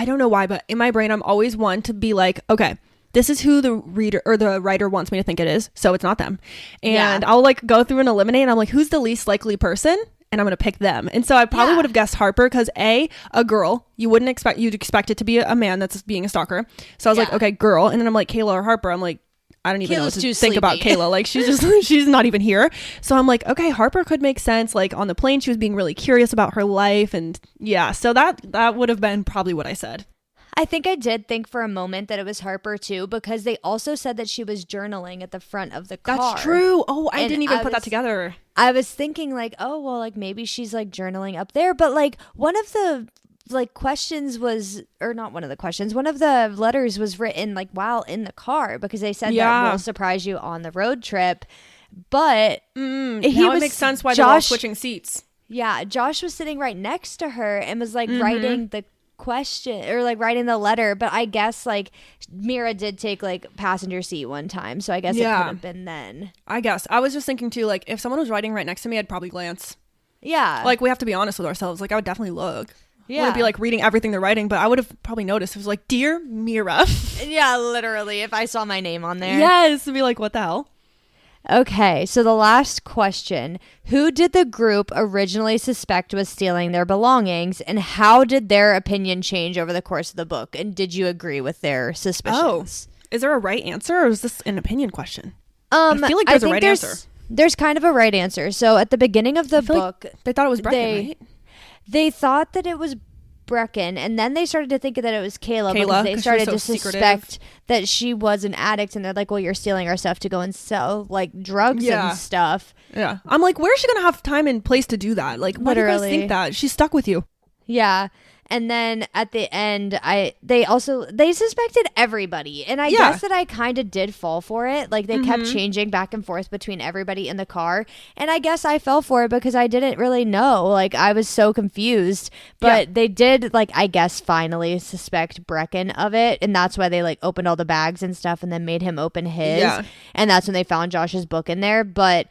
don't know why, but in my brain, I'm always one to be like, okay, this is who the reader or the writer wants me to think it is, so it's not them. And I'll like go through and eliminate, and I'm like, who's the least likely person? And I'm going to pick them. And so I probably would have guessed Harper because a girl, you'd expect it to be a man that's being a stalker. So I was like, okay, girl. And then I'm like, Kayla or Harper. I'm like, I don't even know what to think about Kayla. Like she's not even here. So I'm like, okay, Harper could make sense. Like on the plane, she was being really curious about her life. And yeah, so that would have been probably what I said. I think I did think for a moment that it was Harper too, because they also said that she was journaling at the front of the car. That's true. Oh, I didn't even put that together. I was thinking like, oh, well, like maybe she's like journaling up there. But like one of the like questions was, or not one of the questions, one of the letters was written like while in the car, because they said that we'll surprise you on the road trip. But now it makes sense why they're all switching seats. Yeah, Josh was sitting right next to her and was like writing the question or like writing the letter, but I guess like Mira did take like passenger seat one time, so I guess it could have been then. I guess I was just thinking too, like if someone was writing right next to me, I'd probably glance. Yeah, like we have to be honest with ourselves. Like I would definitely look. I wouldn't be like reading everything they're writing, but I would have probably noticed. It was like, dear Mira. Yeah, literally, if I saw my name on there. Yes, I'd be like, what the hell? Okay, so the last question. Who did the group originally suspect was stealing their belongings, and how did their opinion change over the course of the book? And did you agree with their suspicions? Oh, is there a right answer, or is this an opinion question? I feel like there's a right answer. There's kind of a right answer. So at the beginning of the book, like they thought it was Brecken, right? They thought that it was Brecken, and then they started to think that it was Kayla because they started to suspect that she was an addict, and they're like, well, you're stealing our stuff to go and sell like drugs and stuff. Yeah. I'm like, where's she gonna have time and place to do that? Like, why do you guys think that? She's stuck with you. Yeah. And then at the end, they suspected everybody. And I guess that I kind of did fall for it. Like, they kept changing back and forth between everybody in the car. And I guess I fell for it because I didn't really know. Like, I was so confused. But they did, like, I guess finally suspect Brecken of it. And that's why they, like, opened all the bags and stuff and then made him open his. Yeah. And that's when they found Josh's book in there. But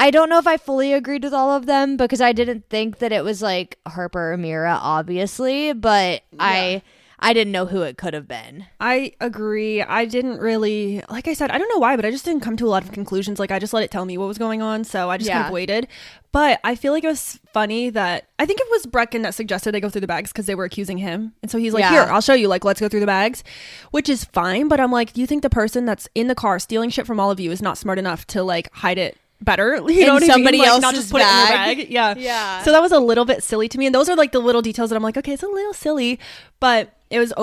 I don't know if I fully agreed with all of them because I didn't think that it was like Harper or Mira, obviously, but I didn't know who it could have been. I agree. I didn't really, like I said, I don't know why, but I just didn't come to a lot of conclusions. Like I just let it tell me what was going on. So I just kind of waited. But I feel like it was funny that I think it was Brecken that suggested they go through the bags because they were accusing him. And so he's like, here, I'll show you. Like, let's go through the bags, which is fine. But I'm like, do you think the person that's in the car stealing shit from all of you is not smart enough to like hide it better, you know what somebody I mean? Like, else's not just put it in their bag. Yeah. So that was a little bit silly to me, and those are like the little details that I'm like, okay, it's a little silly, but it was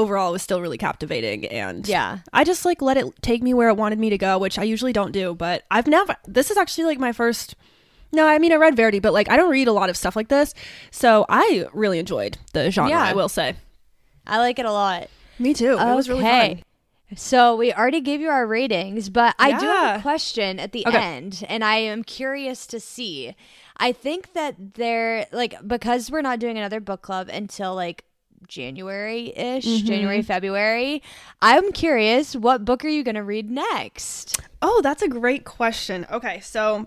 still really captivating. And I just like let it take me where it wanted me to go, which I usually don't do. But this is actually like my first. No, I mean I read Verity, but like I don't read a lot of stuff like this, so I really enjoyed the genre. I will say, I like it a lot. Me too. It was really fun. So we already gave you our ratings, but I do have a question at the end, and I am curious to see. I think that they're like, because we're not doing another book club until like January-ish, January, February. I'm curious, what book are you going to read next? Oh, that's a great question. Okay, so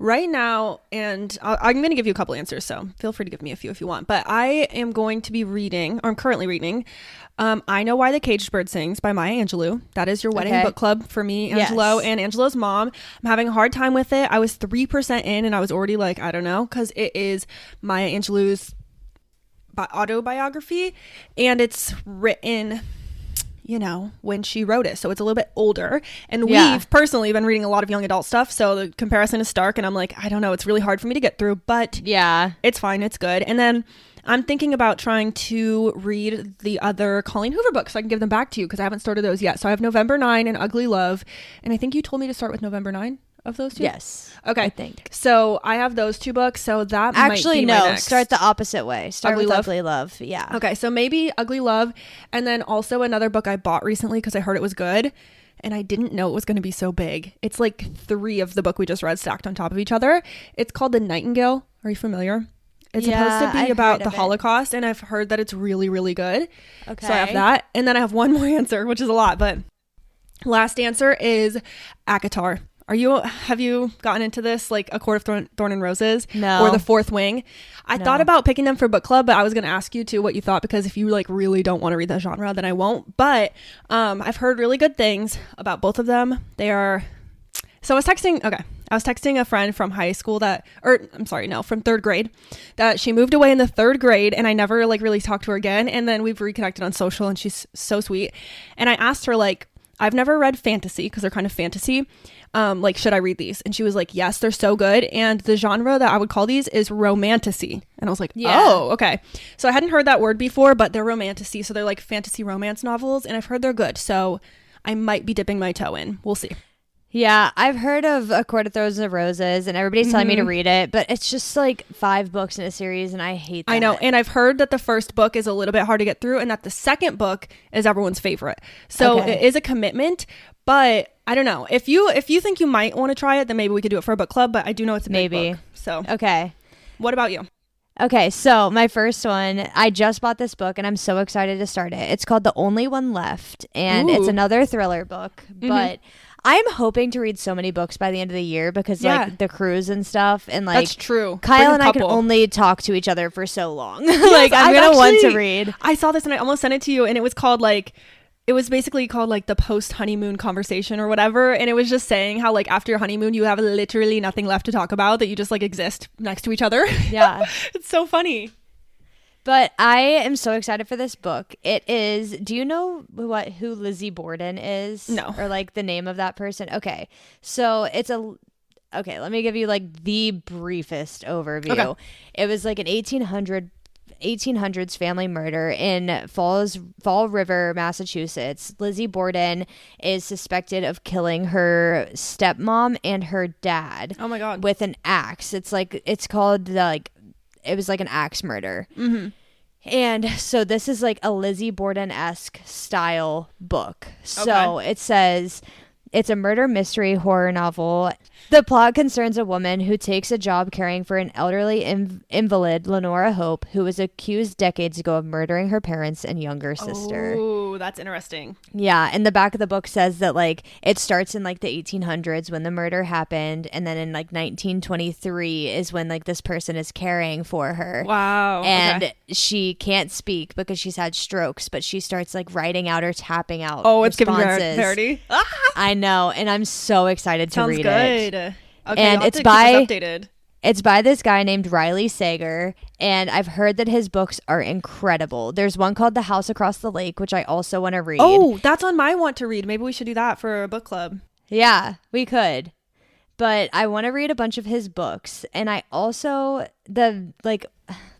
right now, and I'm going to give you a couple answers, so feel free to give me a few if you want, but I am going to be reading, or I'm currently reading, I Know Why the Caged Bird Sings by Maya Angelou. That is your wedding book club for me, Angelo, and Angelo's mom. I'm having a hard time with it. I was 3% in, and I was already like, I don't know, because it is Maya Angelou's autobiography, and it's written, you know, when she wrote it, so it's a little bit older, and we've personally been reading a lot of young adult stuff, so the comparison is stark, and I'm like, I don't know, it's really hard for me to get through, but it's fine, it's good. And then I'm thinking about trying to read the other Colleen Hoover books so I can give them back to you, because I haven't started those yet. So I have November 9 and Ugly Love, and I think you told me to start with November 9 of those two. Yes. Okay. I think so. I have those two books, so that actually might be my next. Start the opposite way. Start with Ugly Love. Yeah. Okay, so maybe Ugly Love, and then also another book I bought recently because I heard it was good, and I didn't know it was going to be so big. It's like 3 of the book we just read stacked on top of each other. It's called The Nightingale. Are you familiar? It's supposed to be about the Holocaust, and I've heard that it's really, really good. Okay. So I have that. And then I have one more answer, which is a lot, but last answer is ACOTAR. Have you gotten into this, like A Court of Thorn and Roses? No. Or The Fourth Wing? I thought about picking them for book club, but I was going to ask you too what you thought, because if you like really don't want to read that genre, then I won't. But I've heard really good things about both of them. They are... So I was texting a friend from high school from 3rd grade, that she moved away in the 3rd grade, and I never like really talked to her again. And then we've reconnected on social, and she's so sweet. And I asked her, like, I've never read fantasy because they're kind of fantasy. Like, should I read these? And she was like, yes, they're so good. And the genre that I would call these is romantasy. And I was like, oh, okay. So I hadn't heard that word before, but they're romantasy. So they're like fantasy romance novels, and I've heard they're good. So I might be dipping my toe in. We'll see. Yeah, I've heard of A Court of Thorns and Roses, and everybody's telling me to read it, but it's just like 5 books in a series, and I hate that. I know, and I've heard that the first book is a little bit hard to get through, and that the second book is everyone's favorite. So it is a commitment, but I don't know. If you think you might want to try it, then maybe we could do it for a book club, but I do know it's a big book. So okay. What about you? Okay, so my first one, I just bought this book, and I'm so excited to start it. It's called The Only One Left, and it's another thriller book, but... I'm hoping to read so many books by the end of the year because like the cruise and stuff, and like that's true. Kyle and I can only talk to each other for so long. Like I'm gonna want to read. I saw this and I almost sent it to you, and it was called like it was basically called like the post honeymoon conversation or whatever, and it was just saying how like after your honeymoon you have literally nothing left to talk about, that you just like exist next to each other. Yeah. It's so funny. But I am so excited for this book. It is, do you know who Lizzie Borden is? No. Or like the name of that person? Okay. So okay, let me give you like the briefest overview. Okay. It was like an 1800s family murder in Fall River, Massachusetts. Lizzie Borden is suspected of killing her stepmom and her dad. Oh my God. With an axe. It was like an axe murder. Mm-hmm. And so this is like a Lizzie Borden-esque style book. So it says it's a murder mystery horror novel. The plot concerns a woman who takes a job caring for an elderly invalid, Lenora Hope, who was accused decades ago of murdering her parents and younger sister. Oh, that's interesting. Yeah, and the back of the book says that like it starts in like the 1800s when the murder happened, and then in like 1923 is when like this person is caring for her. Wow. And she can't speak because she's had strokes, but she starts like writing out or tapping out. Oh, it's responses. giving parody. I know, and I'm so excited to read it. Okay, and it's by this guy named Riley Sager, and I've heard that his books are incredible. There's one called The House Across the Lake, which I also want to read. Oh, that's on my want to read. Maybe we should do that for a book club. Yeah, we could. But I want to read a bunch of his books, and I also let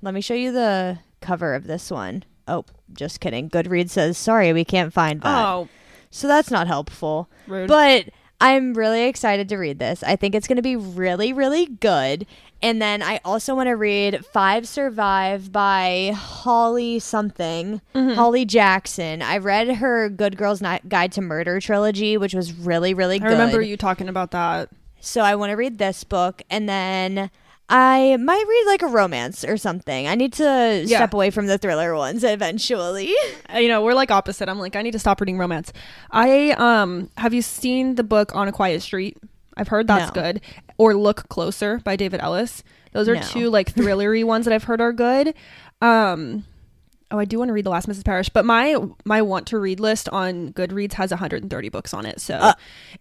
me show you the cover of this one. Oh, just kidding. Goodreads says, sorry, we can't find that. Oh. So that's not helpful. Rude. But I'm really excited to read this. I think it's going to be really, really good. And then I also want to read 5 Survive by Holly something. Mm-hmm. Holly Jackson. I read her Good Girls Guide to Murder trilogy, which was really, really good. I remember you talking about that. So I want to read this book. And then I might read like a romance or something. I need to step away from the thriller ones eventually. We're like opposite. I'm like, I need to stop reading romance. Have you seen the book On a Quiet Street? I've heard that's good. Or Look Closer by David Ellis. Those are 2 like thrillery ones that I've heard are good. I do want to read The Last Mrs. Parrish, but my want to read list on Goodreads has 130 books on it. So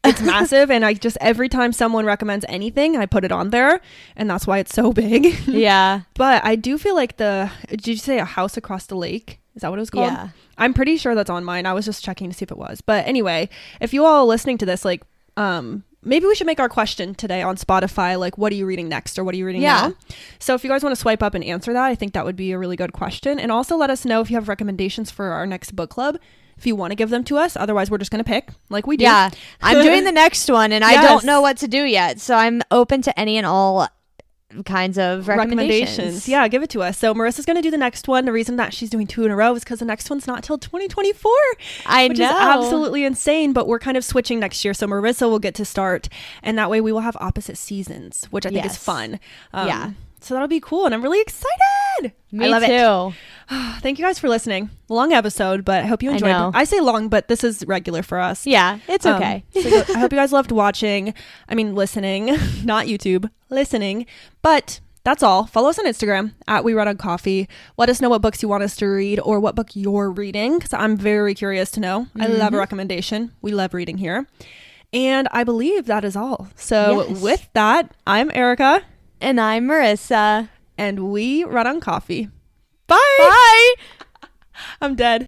it's massive. And I just, every time someone recommends anything, I put it on there. And that's why it's so big. Yeah. But I do feel like did you say A House Across the Lake? Is that what it was called? Yeah. I'm pretty sure that's on mine. I was just checking to see if it was. But anyway, if you all listening to this, like, maybe we should make our question today on Spotify, like, what are you reading next or what are you reading now? So if you guys want to swipe up and answer that, I think that would be a really good question. And also let us know if you have recommendations for our next book club, if you want to give them to us. Otherwise, we're just going to pick like we do. Yeah, I'm doing the next one and I don't know what to do yet. So I'm open to any and all kinds of recommendations. Yeah, give it to us. So Marissa's going to do the next one. The reason that she's doing 2 in a row is because the next one's not till 2024. Which is absolutely insane, but we're kind of switching next year. So Marissa will get to start, and that way we will have opposite seasons, which I think is fun. So that'll be cool, and I'm really excited. Me I love too. It. Thank you guys for listening. Long episode, but I hope you enjoyed it. I say long, but this is regular for us. Yeah, it's okay. So I hope you guys loved listening, not YouTube, listening. But that's all. Follow us on Instagram at We Run on Coffee. Let us know what books you want us to read or what book you're reading, because I'm very curious to know. I love a recommendation. We love reading here. And I believe that is all. So with that, I'm Arika. And I'm Marissa. And we run on coffee. Bye. Bye. I'm dead.